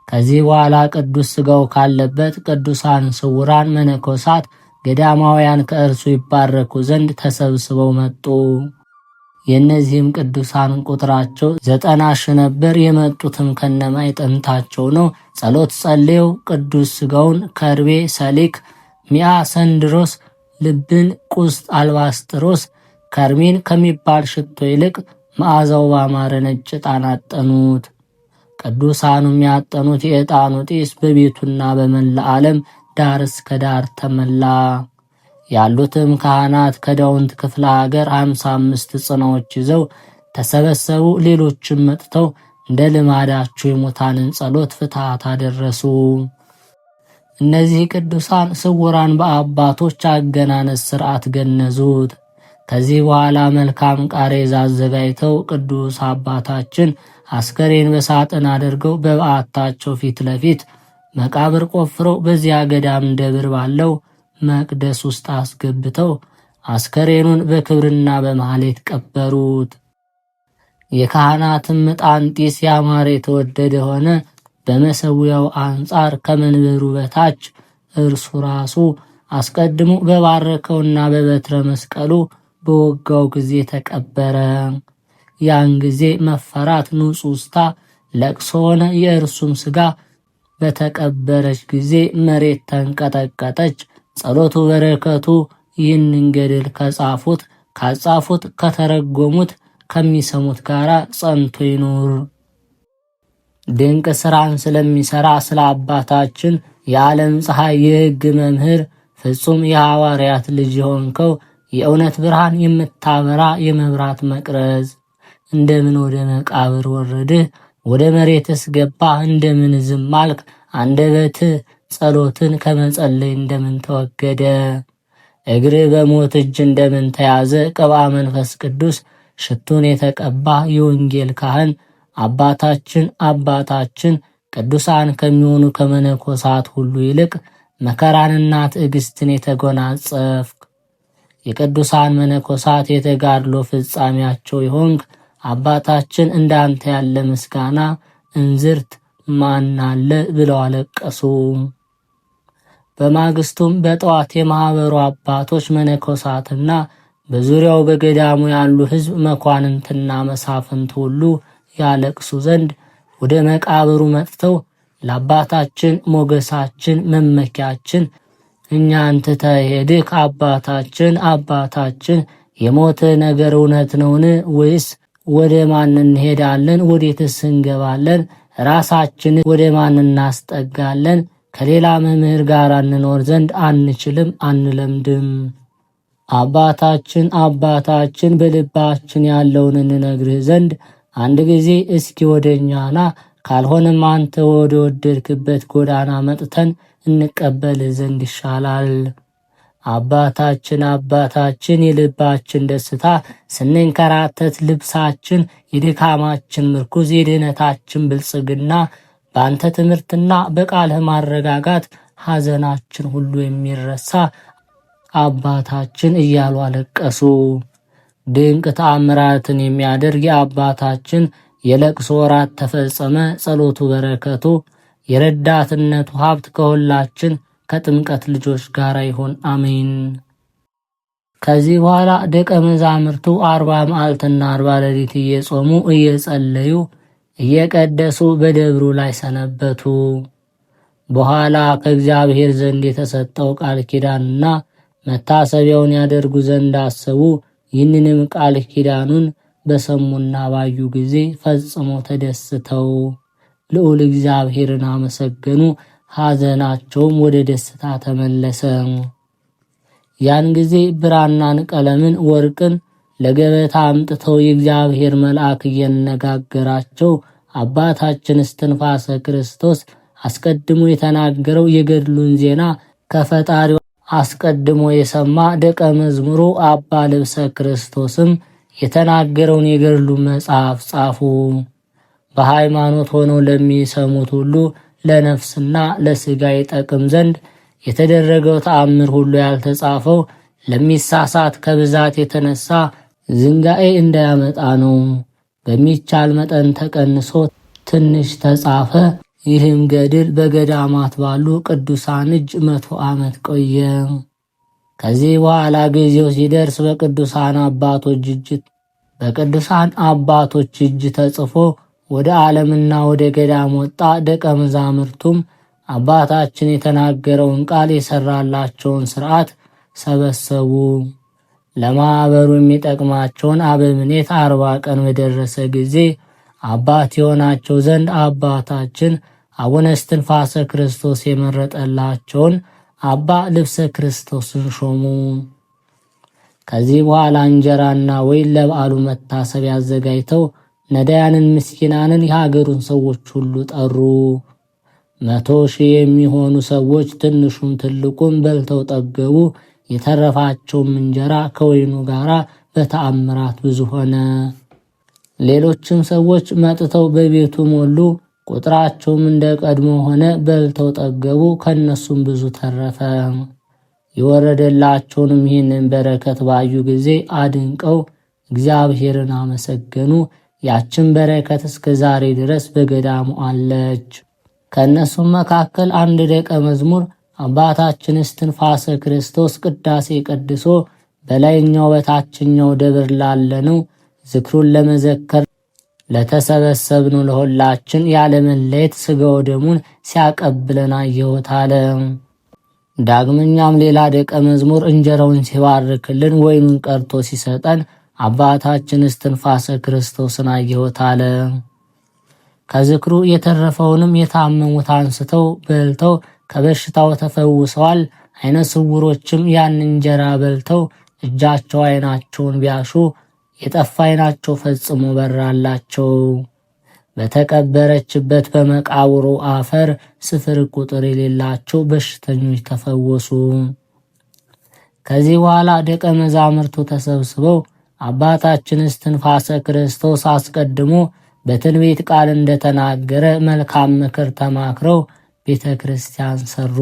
ከዚህ በኋላ ቅዱስ ሥጋው ካለበት ቅዱሳን ስውራን መነኮሳት ገዳማውያን ከእርሱ ይባረኩ ዘንድ ተሰብስበው መጡ። የእነዚህም ቅዱሳን ቁጥራቸው 90 ሺህ ነበር። የመጡትም ከነማዕጠንታቸው ነው። ጸሎት ጸልየው ቅዱስ ሥጋውን ከርቤ፣ ሰሊክ፣ ሚአ ሰንድሮስ፣ ልብን፣ ቁስጥ፣ አልባስጥሮስ፣ ከርሜን ከሚባል ሽቶ ይልቅ መዓዛው ባማረ ነጭ ዕጣን አጠኑት። ቅዱሳኑም ያጠኑት የዕጣኑ ጢስ በቤቱና በመላ ዓለም ዳር እስከ ዳር ተመላ። ያሉትም ካህናት ከዳውንት ክፍለ ሀገር 55 ጽናዎች ይዘው ተሰበሰቡ። ሌሎችም መጥተው እንደ ልማዳቸው የሙታንን ጸሎት ፍትሐት አደረሱ። እነዚህ ቅዱሳን ስውራን በአባቶች አገናነስ ሥርዓት ገነዙት። ከዚህ በኋላ መልካም ቃሬዛ አዘጋጅተው ቅዱስ አባታችን አስከሬን በሳጥን አድርገው በበዓታቸው ፊት ለፊት መቃብር ቆፍረው በዚያ ገዳም ደብር ባለው መቅደስ ውስጥ አስገብተው አስከሬኑን በክብርና በማህሌት ቀበሩት። የካህናትም ዕጣን ጢስ ያማረ የተወደደ ሆነ። በመሰዊያው አንጻር ከመንበሩ በታች እርሱ ራሱ አስቀድሞ በባረከውና በበትረ መስቀሉ በወጋው ጊዜ ተቀበረ። ያን ጊዜ መፈራት ንጹሕስታ ለቅሶ ሆነ። የእርሱም ሥጋ በተቀበረች ጊዜ መሬት ተንቀጠቀጠች። ጸሎቱ በረከቱ ይህንን ገድል ከጻፉት ካጻፉት ከተረጎሙት ከሚሰሙት ጋር ጸንቶ ይኑር። ድንቅ ሥራን ስለሚሠራ ስለ አባታችን የዓለም ፀሐይ የሕግ መምህር ፍጹም የሐዋርያት ልጅ የሆንከው የእውነት ብርሃን የምታበራ የመብራት መቅረዝ እንደምን ወደ መቃብር ወረድህ? ወደ መሬትስ ገባህ? እንደምን ዝም አልክ? አንደበትህ ጸሎትን ከመጸለይ እንደምን ተወገደ? እግርህ በሞት እጅ እንደምን ተያዘ? ቅብአ መንፈስ ቅዱስ ሽቱን የተቀባ የወንጌል ካህን አባታችን ቅዱሳን ከሚሆኑ ከመነኮሳት ሁሉ ይልቅ መከራንና ትዕግስትን የተጎናጸፍክ የቅዱሳን መነኮሳት የተጋድሎ ፍጻሜያቸው የሆንክ አባታችን እንዳንተ ያለ ምስጋና እንዝርት ማን አለ ብለው አለቀሱ። በማግስቱም በጠዋት የማኅበሩ አባቶች መነኮሳትና በዙሪያው በገዳሙ ያሉ ሕዝብ መኳንንትና መሳፍንት ሁሉ ያለቅሱ ዘንድ ወደ መቃብሩ መጥተው ለአባታችን ሞገሳችን መመኪያችን እኛን ትተህ ሄድክ? አባታችን የሞት ነገር እውነት ነውን? ወይስ ወደ ማን እንሄዳለን? ወዴትስ እንገባለን? ራሳችን ወደ ማን እናስጠጋለን? ከሌላ መምህር ጋር እንኖር ዘንድ አንችልም፣ አንለምድም። አባታችን በልባችን ያለውን እንነግርህ ዘንድ አንድ ጊዜ እስኪ ወደኛ ና፣ ካልሆነም አንተ ወደ ወደድክበት ጎዳና መጥተን እንቀበልህ ዘንድ ይሻላል። አባታችን የልባችን ደስታ ስንንከራተት ልብሳችን፣ የድካማችን ምርኩዝ፣ የድህነታችን ብልጽግና በአንተ ትምህርትና በቃልህ ማረጋጋት ሐዘናችን ሁሉ የሚረሳ አባታችን እያሉ አለቀሱ። ድንቅ ተአምራትን የሚያደርግ የአባታችን የለቅሶ ወራት ተፈጸመ። ጸሎቱ በረከቱ የረዳትነቱ ሀብት ከሁላችን ከጥምቀት ልጆች ጋር ይሁን፣ አሜን። ከዚህ በኋላ ደቀ መዛሙርቱ 40 መዓልትና 40 ሌሊት እየጾሙ እየጸለዩ እየቀደሱ በደብሩ ላይ ሰነበቱ። በኋላ ከእግዚአብሔር ዘንድ የተሰጠው ቃል ኪዳንና መታሰቢያውን ያደርጉ ዘንድ አሰቡ። ይህንንም ቃል ኪዳኑን በሰሙና ባዩ ጊዜ ፈጽሞ ተደስተው ልዑል እግዚአብሔርን አመሰገኑ። ሐዘናቸውም ወደ ደስታ ተመለሰ። ያን ጊዜ ብራናን፣ ቀለምን፣ ወርቅን ለገበታ አምጥተው የእግዚአብሔር መልአክ እየነጋገራቸው አባታችን እስትንፋሰ ክርስቶስ አስቀድሞ የተናገረው የገድሉን ዜና ከፈጣሪው አስቀድሞ የሰማ ደቀ መዝሙሩ አባ ልብሰ ክርስቶስም የተናገረውን የገድሉን መጽሐፍ ጻፉ። በሃይማኖት ሆነው ለሚሰሙት ሁሉ ለነፍስና ለሥጋ ይጠቅም ዘንድ የተደረገው ተአምር ሁሉ ያልተጻፈው ለሚሳሳት ከብዛት የተነሳ ዝንጋኤ እንዳያመጣ ነው። በሚቻል መጠን ተቀንሶ ትንሽ ተጻፈ። ይህም ገድል በገዳማት ባሉ ቅዱሳን እጅ 100 ዓመት ቆየ። ከዚህ በኋላ ጊዜው ሲደርስ በቅዱሳን አባቶች እጅ ተጽፎ ወደ ዓለምና ወደ ገዳም ወጣ። ደቀ መዛሙርቱም አባታችን የተናገረውን ቃል የሰራላቸውን ሥርዓት ሰበሰቡ። ለማኅበሩ የሚጠቅማቸውን አበምኔት 40 ቀን በደረሰ ጊዜ አባት የሆናቸው ዘንድ አባታችን አቡነ እስትንፋሰ ክርስቶስ የመረጠላቸውን አባ ልብሰ ክርስቶስን ሾሙ። ከዚህ በኋላ እንጀራና ወይን ለበዓሉ መታሰቢያ አዘጋጅተው ነዳያንን፣ ምስኪናንን፣ የሀገሩን ሰዎች ሁሉ ጠሩ። 100,000 የሚሆኑ ሰዎች ትንሹም ትልቁም በልተው ጠገቡ። የተረፋቸውም እንጀራ ከወይኑ ጋር በተአምራት ብዙ ሆነ። ሌሎችም ሰዎች መጥተው በቤቱ ሞሉ። ቁጥራቸውም እንደ ቀድሞ ሆነ። በልተው ጠገቡ። ከነሱም ብዙ ተረፈ። የወረደላቸውንም ይህንን በረከት ባዩ ጊዜ አድንቀው እግዚአብሔርን አመሰገኑ። ያችን በረከት እስከ ዛሬ ድረስ በገዳሙ አለች። ከእነሱም መካከል አንድ ደቀ መዝሙር አባታችን እስትንፋሰ ክርስቶስ ቅዳሴ ቀድሶ በላይኛው በታችኛው ደብር ላለነው ዝክሩን ለመዘከር ለተሰበሰብነው ለሁላችን ያለመለየት ሥጋው ደሙን ሲያቀብለን አየሁት አለ። ዳግመኛም ሌላ ደቀ መዝሙር እንጀራውን ሲባርክልን ወይኑን ቀርቶ ሲሰጠን አባታችን እስትንፋሰ ክርስቶስን አየሁት አለ። ከዝክሩ የተረፈውንም የታመሙት አንስተው በልተው ከበሽታው ተፈውሰዋል። ዓይነ ስውሮችም ያን እንጀራ በልተው እጃቸው ዓይናቸውን ቢያሹ የጠፋ ዓይናቸው ፈጽሞ በራላቸው። በተቀበረችበት በመቃብሩ አፈር ስፍር ቁጥር የሌላቸው በሽተኞች ተፈወሱ። ከዚህ በኋላ ደቀ መዛሙርቱ ተሰብስበው አባታችን እስትንፋሰ ክርስቶስ አስቀድሞ በትንቢት ቃል እንደተናገረ መልካም ምክር ተማክረው ቤተ ክርስቲያን ሰሩ።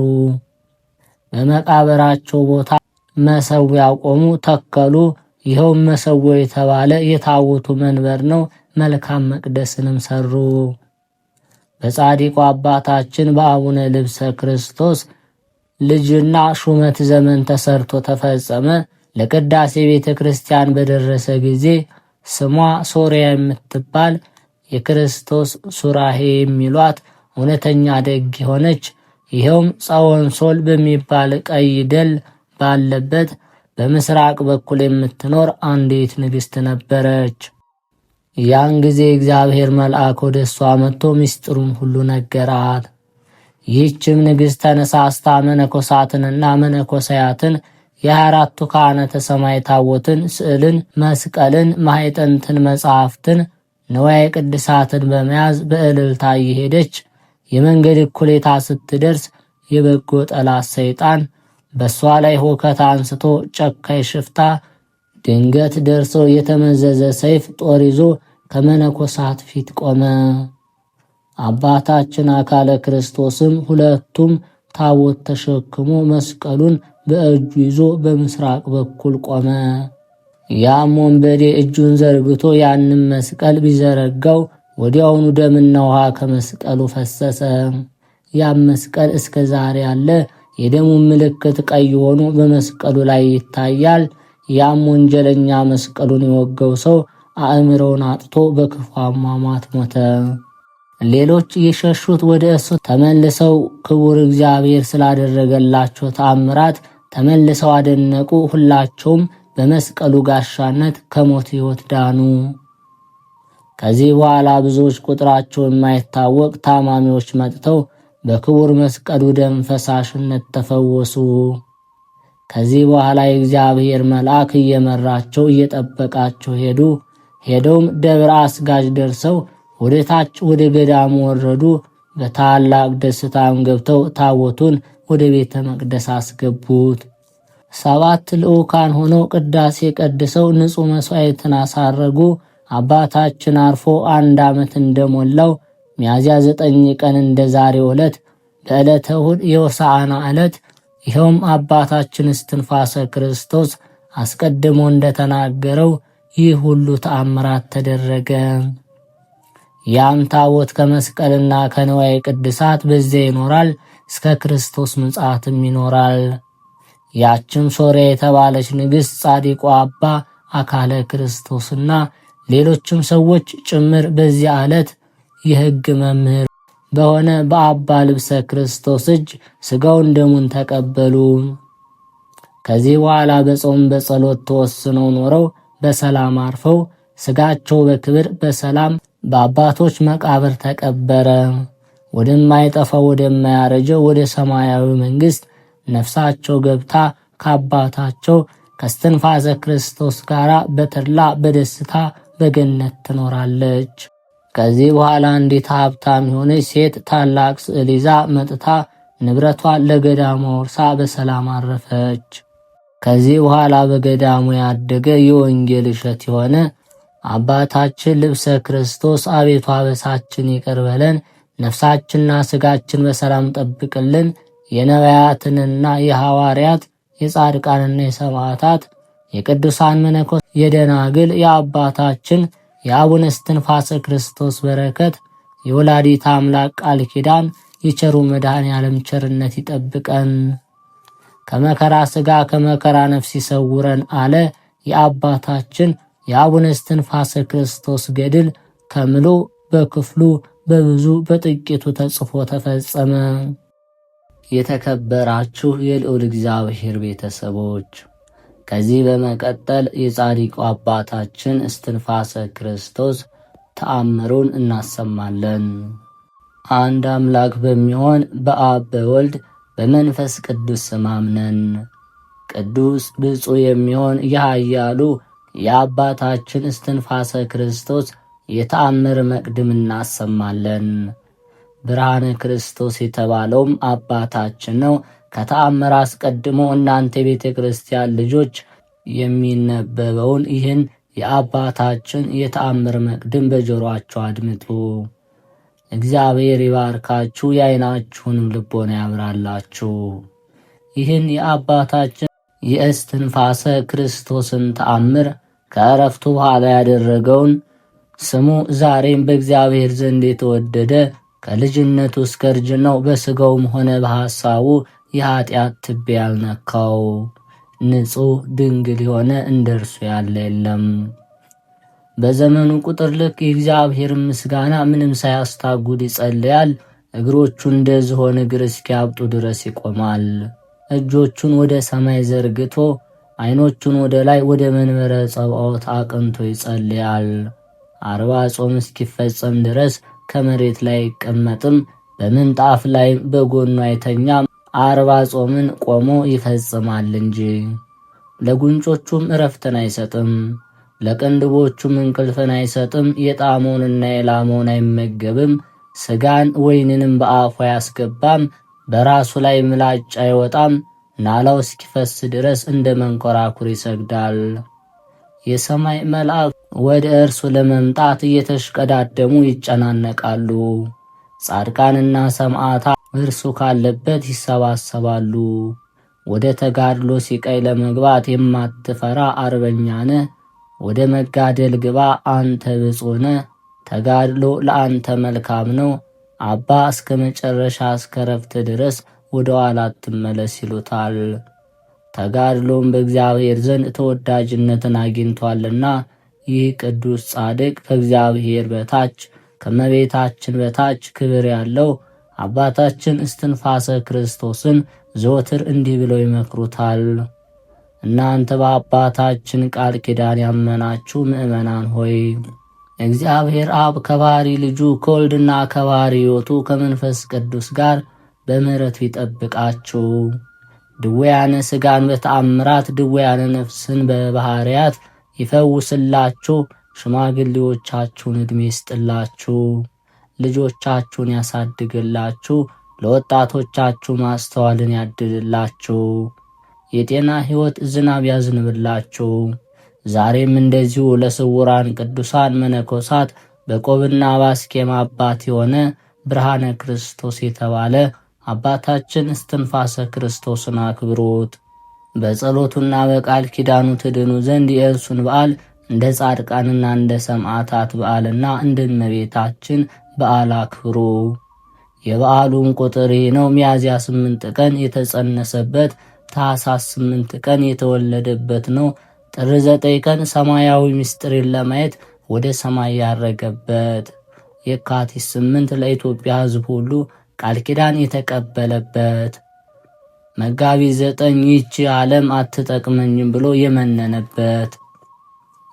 በመቃብራቸው ቦታ መሠዊያ ቆሙ፣ ተከሉ። ይኸውም መሠዊያው የተባለ የታቦቱ መንበር ነው። መልካም መቅደስንም ሰሩ። በጻድቁ አባታችን በአቡነ ልብሰ ክርስቶስ ልጅና ሹመት ዘመን ተሰርቶ ተፈጸመ። ለቅዳሴ ቤተ ክርስቲያን በደረሰ ጊዜ ስሟ ሶርያ የምትባል የክርስቶስ ሱራሄ የሚሏት እውነተኛ ደግ የሆነች ይኸውም ጸወንሶል በሚባል ቀይ ደል ባለበት በምስራቅ በኩል የምትኖር አንዲት ንግሥት ነበረች። ያን ጊዜ እግዚአብሔር መልአክ ወደ እሷ መጥቶ ምስጢሩን ሁሉ ነገራት። ይህችም ንግሥት ተነሳስታ መነኮሳትንና መነኮሳያትን የ24ቱ ካህናተ ሰማይ ታቦትን፣ ስዕልን፣ መስቀልን፣ ማኅጠንትን፣ መጻሕፍትን፣ ንዋየ ቅድሳትን በመያዝ በእልልታ እየሄደች የመንገድ እኩሌታ ስትደርስ የበጎ ጠላት ሰይጣን በእሷ ላይ ሁከት አንስቶ ጨካኝ ሽፍታ ድንገት ደርሶ የተመዘዘ ሰይፍ ጦር ይዞ ከመነኮሳት ፊት ቆመ። አባታችን አካለ ክርስቶስም ሁለቱም ታቦት ተሸክሞ መስቀሉን በእጁ ይዞ በምስራቅ በኩል ቆመ። ያም ወንበዴ እጁን ዘርግቶ ያንን መስቀል ቢዘረጋው ወዲያውኑ ደምና ውሃ ከመስቀሉ ፈሰሰ። ያም መስቀል እስከ ዛሬ አለ። የደሙ ምልክት ቀይ ሆኖ በመስቀሉ ላይ ይታያል። ያም ወንጀለኛ መስቀሉን የወገው ሰው አእምሮውን አጥቶ በክፉ አሟሟት ሞተ። ሌሎች የሸሹት ወደ እሱ ተመልሰው ክቡር እግዚአብሔር ስላደረገላቸው ተአምራት ተመልሰው አደነቁ። ሁላቸውም በመስቀሉ ጋሻነት ከሞት ሕይወት ዳኑ። ከዚህ በኋላ ብዙዎች ቁጥራቸው የማይታወቅ ታማሚዎች መጥተው በክቡር መስቀሉ ደም ፈሳሽነት ተፈወሱ። ከዚህ በኋላ የእግዚአብሔር መልአክ እየመራቸው እየጠበቃቸው ሄዱ። ሄደውም ደብረ አስጋጅ ደርሰው ወደ ታች ወደ ገዳሙ ወረዱ። በታላቅ ደስታም ገብተው ታቦቱን ወደ ቤተ መቅደስ አስገቡት። 7 ልዑካን ሆነው ቅዳሴ ቀድሰው ንጹሕ መሥዋዕትን አሳረጉ። አባታችን አርፎ 1 ዓመት እንደሞላው ሚያዝያ 9 ቀን እንደ ዛሬው ዕለት በዕለተ እሑድ የሆሳዕና ዕለት ይኸውም አባታችን እስትንፋሰ ክርስቶስ አስቀድሞ እንደተናገረው ይህ ሁሉ ተአምራት ተደረገ። ያም ታቦት ከመስቀልና ከንዋየ ቅድሳት በዚያ ይኖራል፣ እስከ ክርስቶስ ምጽአትም ይኖራል። ያችም ሶርያ የተባለች ንግሥት ጻድቁ አባ አካለ ክርስቶስና ሌሎችም ሰዎች ጭምር በዚያ ዕለት የሕግ መምህር በሆነ በአባ ልብሰ ክርስቶስ እጅ ሥጋውን ደሙን ተቀበሉ። ከዚህ በኋላ በጾም በጸሎት ተወስነው ኖረው በሰላም አርፈው ሥጋቸው በክብር በሰላም በአባቶች መቃብር ተቀበረ። ወደማይጠፋው ወደማያረጀው ወደ ሰማያዊ መንግሥት ነፍሳቸው ገብታ ከአባታቸው ከእስትንፋሰ ክርስቶስ ጋር በተድላ በደስታ በገነት ትኖራለች። ከዚህ በኋላ አንዲት ሀብታም የሆነች ሴት ታላቅ ስዕል ይዛ መጥታ ንብረቷን ለገዳሙ ወርሳ በሰላም አረፈች። ከዚህ በኋላ በገዳሙ ያደገ የወንጌል እሸት የሆነ አባታችን ልብሰ ክርስቶስ አቤቱ አበሳችን ይቅር በለን፣ ነፍሳችንና ሥጋችን በሰላም ጠብቅልን፣ የነቢያትንና የሐዋርያት የጻድቃንና የሰማዕታት የቅዱሳን መነኮስ የደናግል የአባታችን የአቡነ እስትንፋሰ ክርስቶስ በረከት የወላዲተ አምላክ ቃል ኪዳን የቸሩ መድኃኔዓለም ቸርነት ይጠብቀን፣ ከመከራ ሥጋ ከመከራ ነፍስ ይሰውረን አለ። የአባታችን የአቡነ እስትንፋሰ ክርስቶስ ገድል ከምሎ በክፍሉ በብዙ በጥቂቱ ተጽፎ ተፈጸመ። የተከበራችሁ የልዑል እግዚአብሔር ቤተሰቦች፣ ከዚህ በመቀጠል የጻድቁ አባታችን እስትንፋሰ ክርስቶስ ተአምሩን እናሰማለን። አንድ አምላክ በሚሆን በአብ በወልድ በመንፈስ ቅዱስ ስም አምነን ቅዱስ ብፁዕ የሚሆን የኃያሉ የአባታችን እስትንፋሰ ክርስቶስ የተአምር መቅድም እናሰማለን። ብርሃነ ክርስቶስ የተባለውም አባታችን ነው። ከተአምር አስቀድሞ እናንተ የቤተ ክርስቲያን ልጆች የሚነበበውን ይህን የአባታችን የተአምር መቅድም በጆሮአችሁ አድምጡ። እግዚአብሔር ይባርካችሁ፣ የዓይናችሁንም ልቦና ያብራላችሁ። ይህን የአባታችን የእስትንፋሰ ክርስቶስን ተአምር ከዕረፍቱ በኋላ ያደረገውን ስሙ ዛሬም በእግዚአብሔር ዘንድ የተወደደ ከልጅነቱ እስከ እርጅናው በሥጋውም ሆነ በሐሳቡ የኀጢአት ትቢያ ያልነካው ንጹሕ ድንግል የሆነ እንደ እርሱ ያለ የለም። በዘመኑ ቁጥር ልክ የእግዚአብሔር ምስጋና ምንም ሳያስታጉል ይጸልያል። እግሮቹ እንደ ዝሆን እግር እስኪያብጡ ድረስ ይቆማል። እጆቹን ወደ ሰማይ ዘርግቶ ዓይኖቹን ወደ ላይ ወደ መንበረ ጸባዖት አቅንቶ ይጸልያል። 40 ጾም እስኪፈጸም ድረስ ከመሬት ላይ አይቀመጥም፣ በምንጣፍ ላይ በጎኑ አይተኛም። 40 ጾምን ቆሞ ይፈጽማል እንጂ። ለጉንጮቹም እረፍትን አይሰጥም፣ ለቅንድቦቹም እንቅልፍን አይሰጥም። የጣመውንና የላመውን አይመገብም፣ ሥጋን ወይንንም በአፉ አያስገባም። በራሱ ላይ ምላጭ አይወጣም። ናላው እስኪፈስ ድረስ እንደ መንኰራኩር ይሰግዳል። የሰማይ መልአክ ወደ እርሱ ለመምጣት እየተሽቀዳደሙ ይጨናነቃሉ። ጻድቃንና ሰማዕታት እርሱ ካለበት ይሰባሰባሉ። ወደ ተጋድሎ ሲቃይ ለመግባት የማትፈራ አርበኛ ነህ። ወደ መጋደል ግባ አንተ ብፁዕ ነህ። ተጋድሎ ለአንተ መልካም ነው። አባ እስከ መጨረሻ እስከ ረፍት ድረስ ወደ ኋላ አትመለስ ይሉታል። ተጋድሎም በእግዚአብሔር ዘንድ ተወዳጅነትን አግኝቷልና ይህ ቅዱስ ጻድቅ ከእግዚአብሔር በታች ከመቤታችን በታች ክብር ያለው አባታችን እስትንፋሰ ክርስቶስን ዘወትር እንዲህ ብለው ይመክሩታል። እናንተ በአባታችን ቃል ኪዳን ያመናችሁ ምእመናን ሆይ እግዚአብሔር አብ ከባሕሪ ልጁ ከወልድና ከባሕሪ ሕይወቱ ከመንፈስ ቅዱስ ጋር በምሕረቱ ይጠብቃችሁ። ድውያነ ሥጋን በተአምራት ድውያነ ነፍስን በባሕርያት ይፈውስላችሁ። ሽማግሌዎቻችሁን ዕድሜ ይስጥላችሁ። ልጆቻችሁን ያሳድግላችሁ። ለወጣቶቻችሁ ማስተዋልን ያድልላችሁ። የጤና ሕይወት ዝናብ ያዝንብላችሁ። ዛሬም እንደዚሁ ለስውራን ቅዱሳን መነኮሳት በቆብና ባስኬማ አባት የሆነ ብርሃነ ክርስቶስ የተባለ አባታችን እስትንፋሰ ክርስቶስን አክብሩት። በጸሎቱና በቃል ኪዳኑ ትድኑ ዘንድ የእርሱን በዓል እንደ ጻድቃንና እንደ ሰማዕታት በዓልና እንደ እመቤታችን በዓል አክብሩ። የበዓሉም ቁጥር ይህ ነው። ሚያዝያ 8 ቀን የተጸነሰበት፣ ታኅሳስ 8 ቀን የተወለደበት ነው። ጥር 9 ቀን ሰማያዊ ምስጢርን ለማየት ወደ ሰማይ ያረገበት፣ የካቲት 8 ለኢትዮጵያ ሕዝብ ሁሉ ቃል ኪዳን የተቀበለበት፣ መጋቢት 9 ይህች ዓለም አትጠቅመኝም ብሎ የመነነበት፣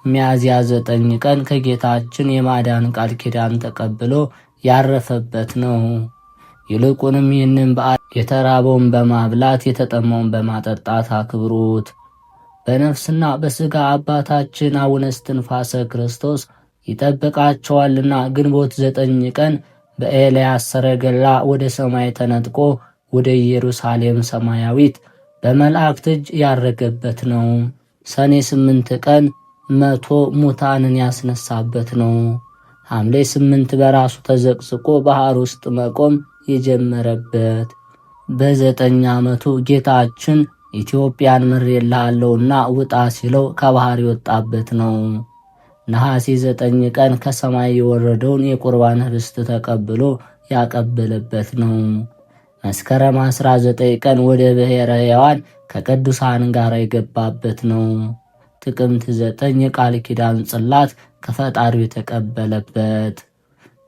ሚያዝያ 9 ቀን ከጌታችን የማዳን ቃል ኪዳን ተቀብሎ ያረፈበት ነው። ይልቁንም ይህንን በዓል የተራበውን በማብላት የተጠማውን በማጠጣት አክብሩት። በነፍስና በሥጋ አባታችን አቡነ እስትንፋሰ ክርስቶስ ይጠብቃቸዋልና። ግንቦት 9 ቀን በኤልያስ ሰረገላ ወደ ሰማይ ተነጥቆ ወደ ኢየሩሳሌም ሰማያዊት በመላእክት እጅ ያረገበት ነው። ሰኔ 8 ቀን 100 ሙታንን ያስነሳበት ነው። ሐምሌ 8 በራሱ ተዘቅዝቆ ባህር ውስጥ መቆም የጀመረበት፣ በ9 ዓመቱ ጌታችን ኢትዮጵያን ምሬልሃለሁና ውጣ ሲለው ከባህር የወጣበት ነው። ነሐሴ 9 ቀን ከሰማይ የወረደውን የቁርባን ኅብስት ተቀብሎ ያቀበለበት ነው። መስከረም 19 ቀን ወደ ብሔረ ሕያዋን ከቅዱሳን ጋር የገባበት ነው። ጥቅምት 9 የቃል ኪዳን ጽላት ከፈጣሪው የተቀበለበት፣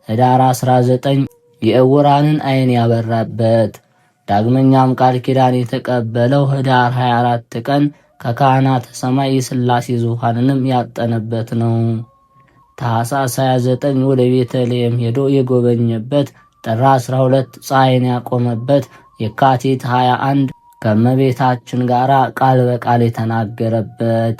ኅዳር 19 የዕውራንን ዓይን ያበራበት፣ ዳግመኛም ቃል ኪዳን የተቀበለው ኅዳር 24 ቀን ከካህናተ ሰማይ የሥላሴ ዙፋንንም ያጠነበት ነው። ታኅሳስ 29 ወደ ቤተልሔም ሄዶ የጎበኘበት፣ ጥር 12 ፀሐይን ያቆመበት፣ የካቲት 21 ከእመቤታችን ጋር ቃል በቃል የተናገረበት፣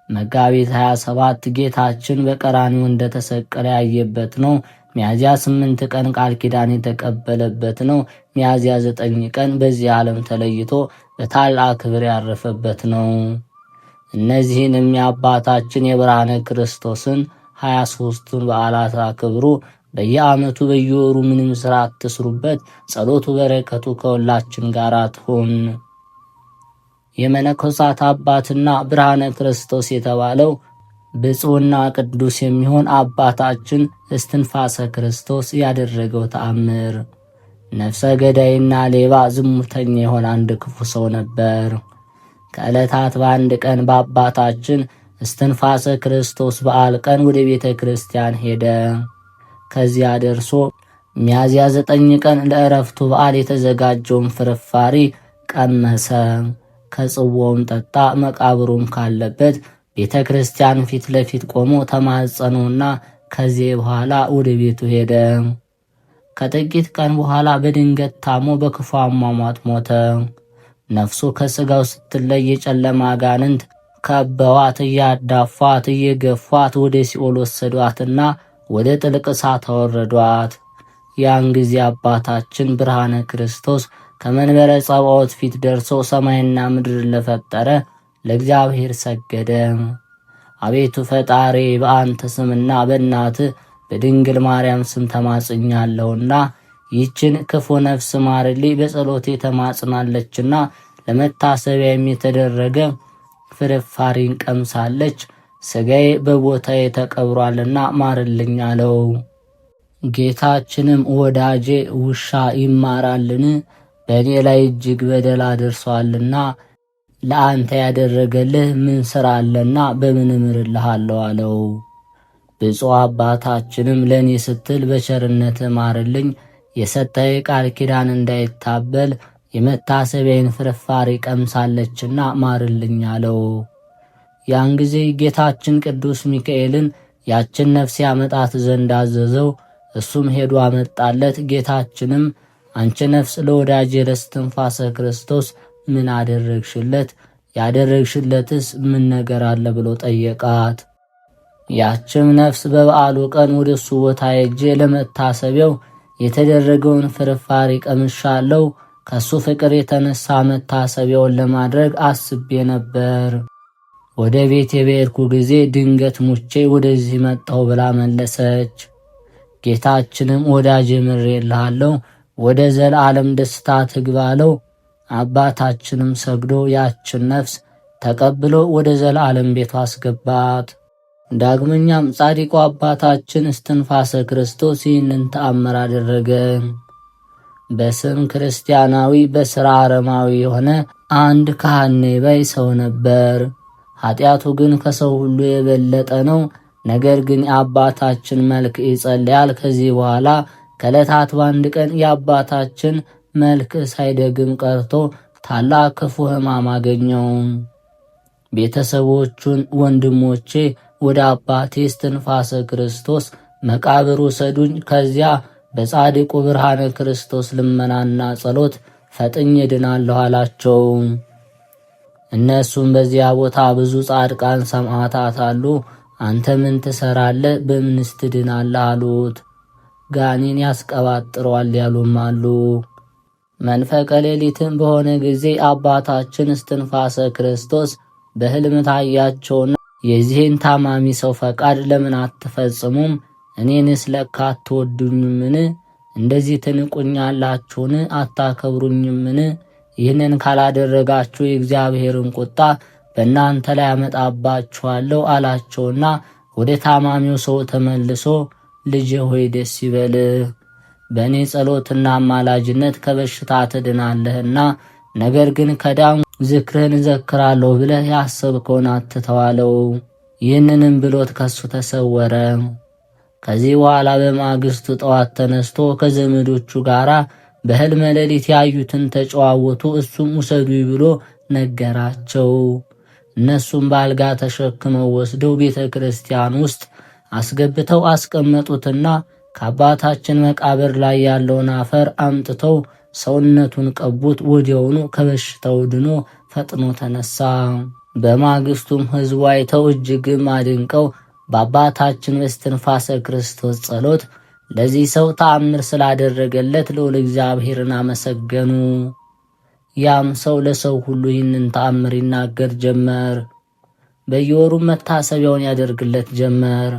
መጋቢት 27 ጌታችን በቀራንዮ እንደተሰቀለ ያየበት ነው። ሚያዝያ 8 ቀን ቃል ኪዳን የተቀበለበት ነው። ሚያዝያ 9 ቀን በዚህ ዓለም ተለይቶ በታላቅ ክብር ያረፈበት ነው። እነዚህንም የአባታችን የብርሃነ ክርስቶስን 23ቱን በዓላት አክብሩ። በየዓመቱ በየወሩ ምንም ሥራ አትስሩበት። ጸሎቱ በረከቱ ከሁላችን ጋር ትሁን። የመነኮሳት አባትና ብርሃነ ክርስቶስ የተባለው ብፁዕና ቅዱስ የሚሆን አባታችን እስትንፋሰ ክርስቶስ ያደረገው ተአምር። ነፍሰ ገዳይና ሌባ ዝሙተኛ የሆነ አንድ ክፉ ሰው ነበር። ከዕለታት በአንድ ቀን በአባታችን እስትንፋሰ ክርስቶስ በዓል ቀን ወደ ቤተ ክርስቲያን ሄደ። ከዚያ ደርሶ ሚያዝያ 9 ቀን ለዕረፍቱ በዓል የተዘጋጀውን ፍርፋሪ ቀመሰ። ከጽዋውም ጠጣ። መቃብሩም ካለበት ቤተ ክርስቲያን ፊት ለፊት ቆሞ ተማጸነውና ከዚህ በኋላ ወደ ቤቱ ሄደ። ከጥቂት ቀን በኋላ በድንገት ታሞ በክፉ አሟሟት ሞተ። ነፍሱ ከሥጋው ስትለይ የጨለማ አጋንንት ከበዋት፣ እያዳፏት፣ እየገፏት ወደ ሲኦል ወሰዷትና ወደ ጥልቅ እሳት አወረዷት። ያን ጊዜ አባታችን ብርሃነ ክርስቶስ ከመንበረ ጸባዖት ፊት ደርሶ ሰማይና ምድርን ለፈጠረ ለእግዚአብሔር ሰገደ። አቤቱ ፈጣሪ በአንተ ስምና በእናትህ በድንግል ማርያም ስም ተማጽኛለሁና ይችን ክፉ ነፍስ ማርልኝ። በጸሎቴ ተማጽናለችና ለመታሰቢያም የተደረገ ፍርፋሪን ቀምሳለች። ሥጋዬ በቦታዬ ተቀብሯልና ማርልኝ አለው። ጌታችንም ወዳጄ ውሻ ይማራልን? በእኔ ላይ እጅግ በደል አድርሷልና ለአንተ ያደረገልህ ምን ሥራ አለና በምን እምርልሃለሁ አለው። ብፁዕ አባታችንም ለእኔ ስትል በቸርነት ማርልኝ፣ የሰጠህ ቃል ኪዳን እንዳይታበል የመታሰቢያዬን ፍርፋሪ ቀምሳለችና ማርልኝ አለው። ያን ጊዜ ጌታችን ቅዱስ ሚካኤልን ያችን ነፍስ ያመጣት ዘንድ አዘዘው። እሱም ሄዶ አመጣለት። ጌታችንም አንቺ ነፍስ ለወዳጄ ለእስትንፋሰ ክርስቶስ ምን አደረግሽለት? ያደረግሽለትስ ምን ነገር አለ ብሎ ጠየቃት። ያችም ነፍስ በበዓሉ ቀን ወደ እሱ ቦታ ሄጄ ለመታሰቢያው የተደረገውን ፍርፋሪ ቀምሻለሁ። ከሱ ፍቅር የተነሳ መታሰቢያውን ለማድረግ አስቤ ነበር። ወደ ቤቴ በሄድኩ ጊዜ ድንገት ሙቼ ወደዚህ መጣሁ ብላ መለሰች። ጌታችንም ወዳጄ ምሬልሃለሁ፣ ወደ ዘላለም ደስታ ትግባ አለው። አባታችንም ሰግዶ ያችን ነፍስ ተቀብሎ ወደ ዘላለም ቤቱ አስገባት። ዳግመኛም ጻድቁ አባታችን እስትንፋሰ ክርስቶስ ይህንን ተአምር አደረገ። በስም ክርስቲያናዊ በሥራ አረማዊ የሆነ አንድ ካህን ባይ ሰው ነበር። ኃጢአቱ ግን ከሰው ሁሉ የበለጠ ነው። ነገር ግን የአባታችን መልክ ይጸልያል። ከዚህ በኋላ ከዕለታት በአንድ ቀን የአባታችን መልክ ሳይደግም ቀርቶ ታላቅ ክፉ ሕማም አገኘው። ቤተሰቦቹን ወንድሞቼ ወደ አባቴ እስትንፋሰ ክርስቶስ መቃብር ውሰዱኝ፣ ከዚያ በጻድቁ ብርሃነ ክርስቶስ ልመናና ጸሎት ፈጥኜ ድናለሁ አላቸው። እነሱም በዚያ ቦታ ብዙ ጻድቃን ሰማዕታት አሉ፣ አንተ ምን ትሰራለህ? በምንስ ትድናለህ? አሉት። ጋኔን ያስቀባጥረዋል ያሉም አሉ። መንፈቀ ሌሊትም በሆነ ጊዜ አባታችን እስትንፋሰ ክርስቶስ በሕልም ታያቸውና የዚህን ታማሚ ሰው ፈቃድ ለምን አትፈጽሙም? እኔንስ ለካ አትወዱኝምን? እንደዚህ ትንቁኛላችሁን? አታከብሩኝምን? ይህንን ካላደረጋችሁ የእግዚአብሔርን ቁጣ በእናንተ ላይ አመጣባችኋለሁ አላቸውና ወደ ታማሚው ሰው ተመልሶ ልጄ ሆይ ደስ ይበልህ፣ በእኔ ጸሎትና አማላጅነት ከበሽታ ትድናለህና፣ ነገር ግን ከዳን ዝክርህን እዘክራለሁ ብለህ ያሰብከውን አትተዋለው። ይህንንም ብሎት ከሱ ተሰወረ። ከዚህ በኋላ በማግስቱ ጠዋት ተነስቶ ከዘመዶቹ ጋር በሕልመ ሌሊት ያዩትን ተጨዋወቱ። እሱም ውሰዱኝ ብሎ ነገራቸው። እነሱም በአልጋ ተሸክመው ወስደው ቤተ ክርስቲያን ውስጥ አስገብተው አስቀመጡትና ከአባታችን መቃብር ላይ ያለውን አፈር አምጥተው ሰውነቱን ቀቡት። ወዲያውኑ ከበሽታው ድኖ ፈጥኖ ተነሳ። በማግስቱም ሕዝቡ አይተው እጅግም አድንቀው በአባታችን በእስትንፋሰ ክርስቶስ ጸሎት ለዚህ ሰው ተአምር ስላደረገለት ልዑል እግዚአብሔርን አመሰገኑ። ያም ሰው ለሰው ሁሉ ይህንን ተአምር ይናገር ጀመር። በየወሩም መታሰቢያውን ያደርግለት ጀመር።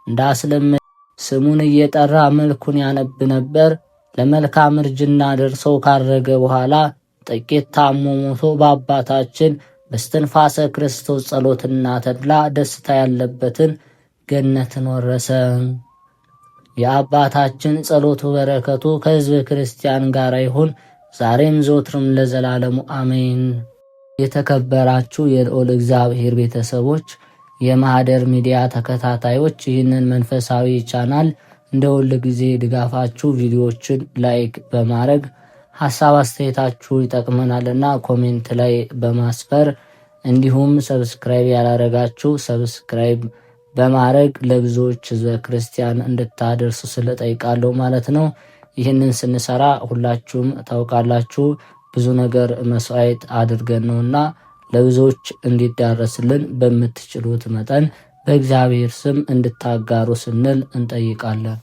እንዳስለመደ ስሙን እየጠራ መልኩን ያነብ ነበር። ለመልካም እርጅና ደርሰው ካረገ በኋላ ጥቂት ታሞ ሞቶ በአባታችን በእስትንፋሰ ክርስቶስ ጸሎትና ተድላ ደስታ ያለበትን ገነትን ወረሰ። የአባታችን ጸሎቱ በረከቱ ከሕዝበ ክርስቲያን ጋር ይሁን ዛሬም ዘወትርም ለዘላለሙ አሜን። የተከበራችሁ የልዑል እግዚአብሔር ቤተሰቦች፣ የማህደር ሚዲያ ተከታታዮች ይህንን መንፈሳዊ ቻናል እንደ ሁል ጊዜ ድጋፋችሁ ቪዲዮዎችን ላይክ በማድረግ ሐሳብ አስተያየታችሁ ይጠቅመናልና ኮሜንት ላይ በማስፈር እንዲሁም ሰብስክራይብ ያላረጋችሁ ሰብስክራይብ በማድረግ ለብዙዎች ሕዝበ ክርስቲያን እንድታደርሱ ስለጠይቃለሁ ማለት ነው። ይህንን ስንሰራ ሁላችሁም ታውቃላችሁ ብዙ ነገር መስዋዕት አድርገን ነውና ለብዙዎች እንዲዳረስልን በምትችሉት መጠን በእግዚአብሔር ስም እንድታጋሩ ስንል እንጠይቃለን።